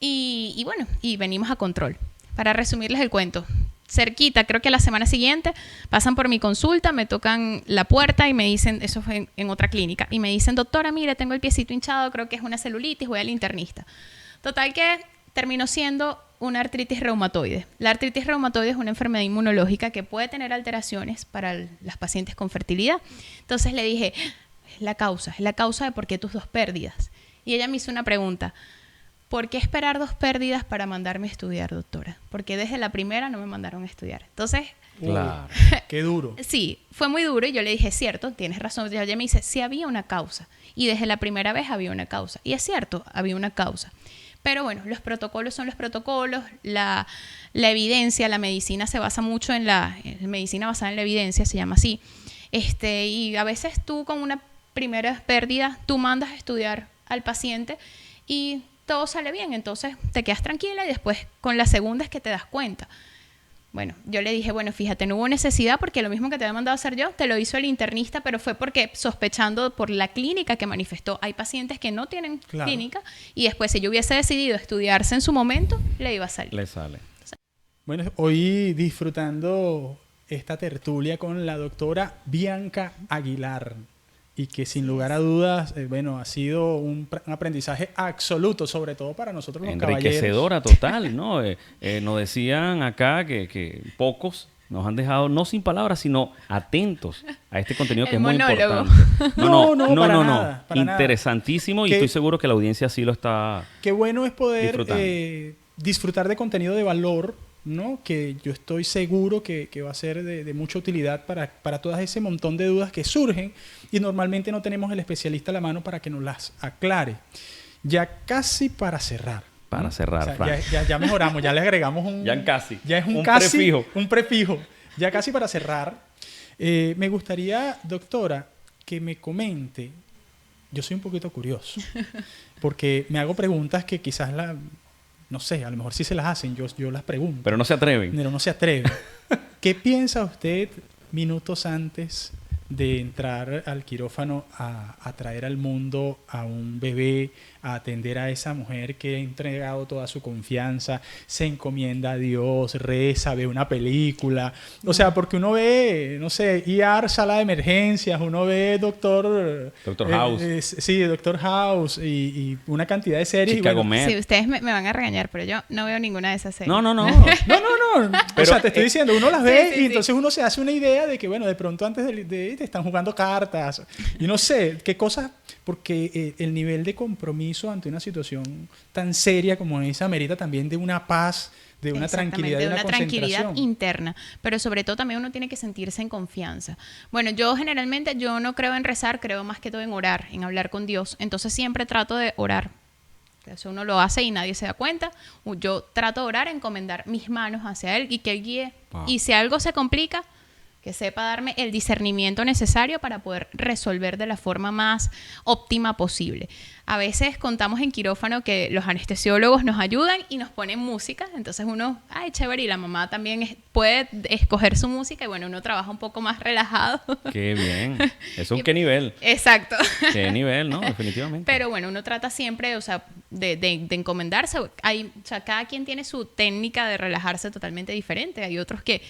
y bueno, y venimos a control. Para resumirles el cuento, cerquita, creo que la semana siguiente, pasan por mi consulta, me tocan la puerta y me dicen, eso fue en otra clínica, y me dicen, doctora, mire, tengo el piecito hinchado, creo que es una celulitis, voy al internista. Total que terminó siendo una artritis reumatoide. La artritis reumatoide es una enfermedad inmunológica que puede tener alteraciones para las pacientes con fertilidad. Entonces le dije, es la causa de por qué tus 2 pérdidas. Y ella me hizo una pregunta, ¿por qué esperar 2 pérdidas para mandarme a estudiar, doctora? Porque desde la primera no me mandaron a estudiar. Entonces, claro, qué duro. Sí, fue muy duro y yo le dije, es cierto, tienes razón. Y ella me dice, sí había una causa. Y desde la primera vez había una causa. Y es cierto, había una causa. Pero bueno, los protocolos son los protocolos, la evidencia, la medicina se basa mucho en la medicina basada en la evidencia, se llama así. Y a veces tú con una primera pérdida, tú mandas a estudiar al paciente y todo sale bien, entonces te quedas tranquila y después con la segunda es que te das cuenta. Bueno, yo le dije, bueno, fíjate, no hubo necesidad porque lo mismo que te había mandado a hacer yo, te lo hizo el internista, pero fue porque sospechando por la clínica que manifestó. Hay pacientes que no tienen clínica y después si yo hubiese decidido estudiarse en su momento, le iba a salir. Le sale. Bueno, hoy disfrutando esta tertulia con la doctora Bianca Aguilar y que sin lugar a dudas, bueno, ha sido un aprendizaje absoluto, sobre todo para nosotros los caballeros. Enriquecedora total, ¿no? Nos decían acá que pocos nos han dejado, no sin palabras, sino atentos a este contenido que es muy importante. No, para interesantísimo nada. Y estoy seguro que la audiencia sí lo está Qué bueno es poder disfrutar de contenido de valor, ¿no? Que yo estoy seguro que va a ser de mucha utilidad para todas ese montón de dudas que surgen y normalmente no tenemos el especialista a la mano para que nos las aclare. Ya casi para cerrar. Para cerrar, o sea, ya mejoramos, ya le agregamos un... Ya casi. Ya es un prefijo. Un prefijo. Ya casi para cerrar. Me gustaría, doctora, que me comente... Yo soy un poquito curioso. Porque me hago preguntas que quizás no sé, a lo mejor sí se las hacen, yo las pregunto. Pero no se atreven. Pero no se atreven. ¿Qué piensa usted minutos antes de entrar al quirófano a traer al mundo a un bebé, a atender a esa mujer que ha entregado toda su confianza, se encomienda a Dios, reza, ve una película? O sea, porque uno ve, no sé, ER, sala de emergencias, uno ve Doctor House. Sí, Doctor House y una cantidad de series. Chicago y bueno, Med. Sí, ustedes me van a regañar, pero yo no veo ninguna de esas series. No. No. Pero, o sea, te estoy diciendo, uno las ve y entonces uno se hace una idea de que, bueno, de pronto antes de te están jugando cartas. Y no sé, qué cosas, porque el nivel de compromiso ante una situación tan seria como esa amerita también de una paz, de una tranquilidad, de una tranquilidad interna, pero sobre todo también uno tiene que sentirse en confianza. Bueno, yo generalmente no creo en rezar, creo más que todo en orar, en hablar con Dios. Entonces siempre trato de orar. Eso uno lo hace y nadie se da cuenta. Yo trato de orar, encomendar mis manos hacia Él y que Él guíe. Wow. Y si algo se complica, que sepa darme el discernimiento necesario para poder resolver de la forma más óptima posible. A veces contamos en quirófano que los anestesiólogos nos ayudan y nos ponen música, entonces uno, ay, chévere, y la mamá también puede escoger su música y bueno, uno trabaja un poco más relajado. Qué bien. ¿Eso qué nivel? Exacto. Qué nivel, ¿no? Definitivamente. Pero bueno, uno trata siempre, o sea, de encomendarse. O sea, cada quien tiene su técnica de relajarse totalmente diferente. Hay otros que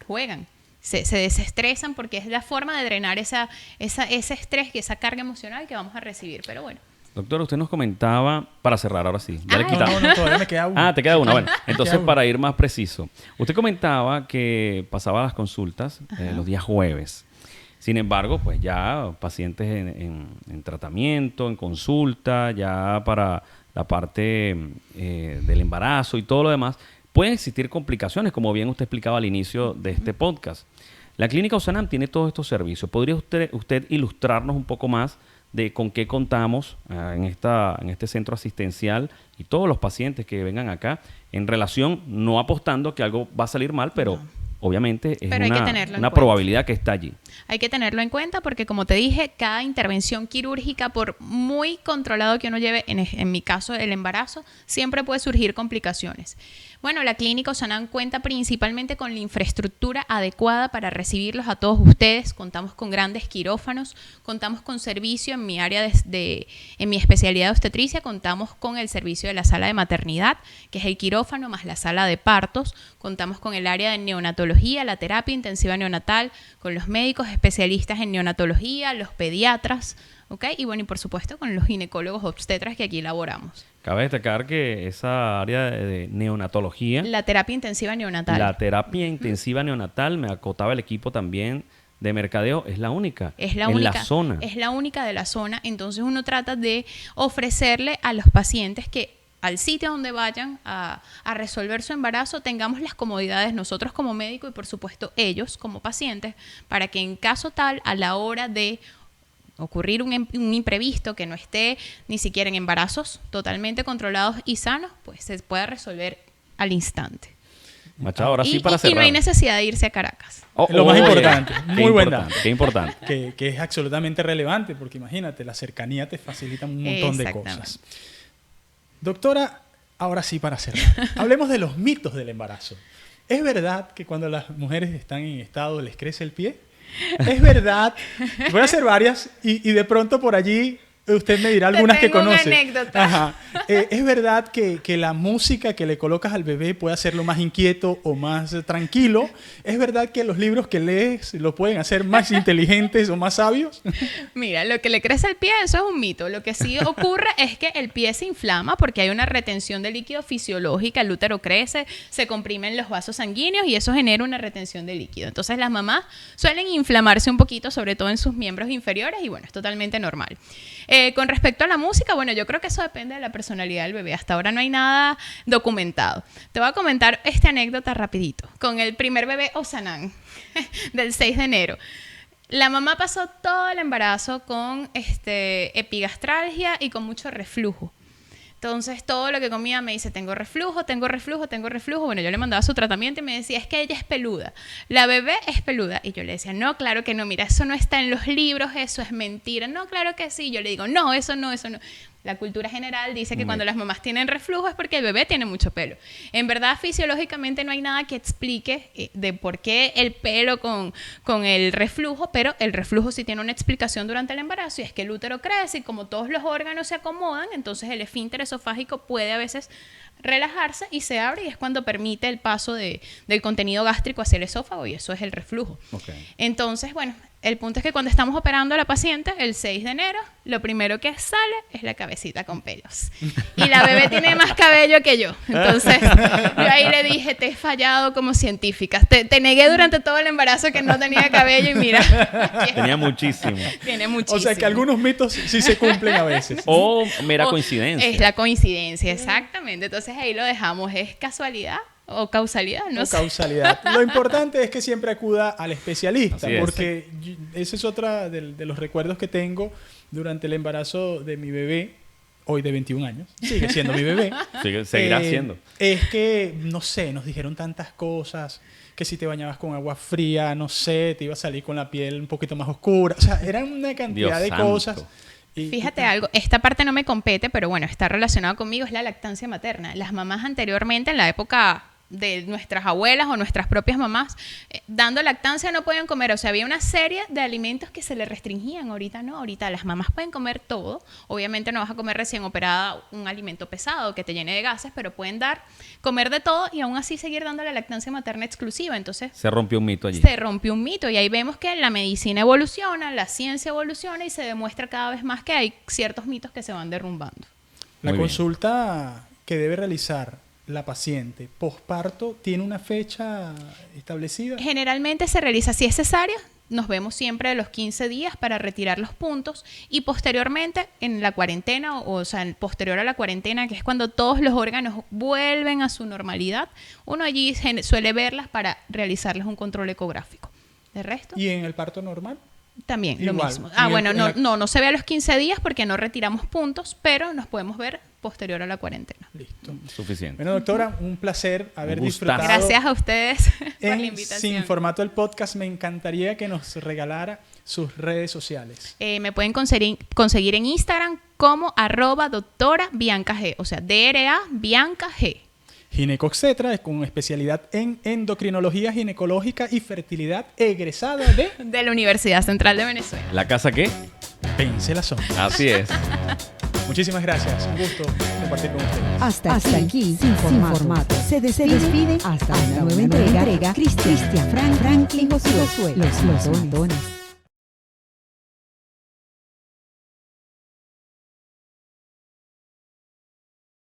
juegan. Se desestresan porque es la forma de drenar ese estrés, esa carga emocional que vamos a recibir. Pero bueno. Doctor, usted nos comentaba, para cerrar ahora sí, ya le quitamos. No, todavía me queda una. Te queda una. Bueno, entonces para ir más preciso. Usted comentaba que pasaba las consultas los días jueves. Sin embargo, pues ya pacientes en tratamiento, en consulta, ya para la parte del embarazo y todo lo demás, pueden existir complicaciones, como bien usted explicaba al inicio de este podcast. La Clínica Osanam tiene todos estos servicios. ¿Podría usted ilustrarnos un poco más de con qué contamos en este centro asistencial y todos los pacientes que vengan acá en relación, no apostando que algo va a salir mal, pero obviamente es una probabilidad que está allí? Hay que tenerlo en cuenta porque, como te dije, cada intervención quirúrgica, por muy controlado que uno lleve, en mi caso el embarazo, siempre puede surgir complicaciones. Bueno, la Clínica Osanam cuenta principalmente con la infraestructura adecuada para recibirlos a todos ustedes. Contamos con grandes quirófanos, contamos con servicio en mi área en mi especialidad de obstetricia, contamos con el servicio de la sala de maternidad, que es el quirófano más la sala de partos. Contamos con el área de neonatología, la terapia intensiva neonatal, con los médicos especialistas en neonatología, los pediatras, ¿ok? Y bueno, y por supuesto con los ginecólogos obstetras que aquí laboramos. Cabe destacar que esa área de neonatología... La terapia intensiva neonatal. La terapia intensiva neonatal, me acotaba el equipo también de mercadeo, es la única. Es la en única. La zona. Es la única de la zona. Entonces uno trata de ofrecerle a los pacientes que al sitio donde vayan a resolver su embarazo tengamos las comodidades nosotros como médico y por supuesto ellos como pacientes, para que en caso tal, a la hora de ocurrir un imprevisto que no esté ni siquiera en embarazos totalmente controlados y sanos, pues se pueda resolver al instante. Machado, ahora sí para cerrar. Y no hay necesidad de irse a Caracas. Lo más importante. Muy buen dato. Qué importante. Que es absolutamente relevante, porque imagínate, la cercanía te facilita un montón de cosas. Doctora, ahora sí para cerrar. Hablemos de los mitos del embarazo. ¿Es verdad que cuando las mujeres están en estado les crece el pie? Es verdad. Voy a hacer varias y de pronto por allí usted me dirá algunas que conoce. Una anécdota. Ajá. ¿Es verdad que la música que le colocas al bebé puede hacerlo más inquieto o más tranquilo? ¿Es verdad que los libros que lees lo pueden hacer más inteligentes o más sabios? Mira, lo que le crece el pie, eso es un mito. Lo que sí ocurre es que el pie se inflama porque hay una retención de líquido fisiológica, el útero crece, se comprimen los vasos sanguíneos y eso genera una retención de líquido. Entonces las mamás suelen inflamarse un poquito, sobre todo en sus miembros inferiores, y bueno, es totalmente normal. Con respecto a la música, bueno, yo creo que eso depende de la personalidad del bebé. Hasta ahora no hay nada documentado. Te voy a comentar esta anécdota rapidito. Con el primer bebé Osanam del 6 de enero. La mamá pasó todo el embarazo con epigastralgia y con mucho reflujo. Entonces, todo lo que comía me dice, tengo reflujo. Bueno, yo le mandaba su tratamiento y me decía, es que ella es peluda. La bebé es peluda. Y yo le decía, no, claro que no, mira, eso no está en los libros, eso es mentira. No, claro que sí. Yo le digo, no, eso no. La cultura general dice que cuando las mamás tienen reflujo es porque el bebé tiene mucho pelo. En verdad, fisiológicamente no hay nada que explique de por qué el pelo con el reflujo, pero el reflujo sí tiene una explicación durante el embarazo, y es que el útero crece y como todos los órganos se acomodan, entonces el esfínter esofágico puede a veces relajarse y se abre, y es cuando permite el paso del contenido gástrico hacia el esófago, y eso es el reflujo. Okay. Entonces, bueno, el punto es que cuando estamos operando a la paciente, el 6 de enero, lo primero que sale es la cabecita con pelos. Y la bebé tiene más cabello que yo. Entonces, yo ahí le dije, te he fallado como científica. Te negué durante todo el embarazo que no tenía cabello y mira. Tenía muchísimo. Tiene muchísimo. O sea, que algunos mitos sí se cumplen a veces. O mera coincidencia. Es la coincidencia, exactamente. Entonces, ahí lo dejamos. ¿Es casualidad? ¿O causalidad? No sé. Causalidad. Lo importante es que siempre acuda al especialista, Así es. porque ese es otro de los recuerdos que tengo durante el embarazo de mi bebé, hoy de 21 años. Sigue siendo mi bebé. Seguirá siendo. Es que, no sé, nos dijeron tantas cosas, que si te bañabas con agua fría, no sé, te iba a salir con la piel un poquito más oscura. O sea, eran una cantidad Dios de santo. cosas. Fíjate algo, esta parte no me compete, pero bueno, está relacionado conmigo, es la lactancia materna. Las mamás anteriormente, en la época de nuestras abuelas o nuestras propias mamás, dando lactancia no podían comer, o sea, había una serie de alimentos que se les restringían. Ahorita no, ahorita las mamás pueden comer todo. Obviamente no vas a comer recién operada un alimento pesado que te llene de gases, pero pueden comer de todo y aún así seguir dando la lactancia materna exclusiva. Entonces Se rompió un mito allí. se rompió un mito, y ahí vemos que la medicina evoluciona, la ciencia evoluciona y se demuestra cada vez más que hay ciertos mitos que se van derrumbando. La Muy bien. consulta que debe realizar la paciente posparto tiene una fecha establecida. Generalmente se realiza, si es cesárea, nos vemos siempre a los 15 días para retirar los puntos, y posteriormente en la cuarentena, o sea, posterior a la cuarentena, que es cuando todos los órganos vuelven a su normalidad, uno allí suele verlas para realizarles un control ecográfico. ¿De resto? ¿Y en el parto normal? También Igual. lo mismo. En Bueno, el- en no se ve a los 15 días porque no retiramos puntos, pero nos podemos ver posterior a la cuarentena. Listo. Suficiente. Bueno, doctora, un placer haber Un gustazo. disfrutado. Gracias a ustedes por la En invitación. Sin Formato el podcast, me encantaría que nos regalara sus redes sociales. Me pueden conseguir en Instagram como @doctora Bianca G, o sea, DRA Bianca G. Ginecoxetra, con especialidad en endocrinología ginecológica y fertilidad, egresada De la Universidad Central de Venezuela. ¿La casa qué? Pense la Zona. Así es. Muchísimas gracias. Un gusto compartir con ustedes. Hasta aquí, sin formato. Se despide hasta una nueva entrega. Cristian Franklin Josué, los Montones.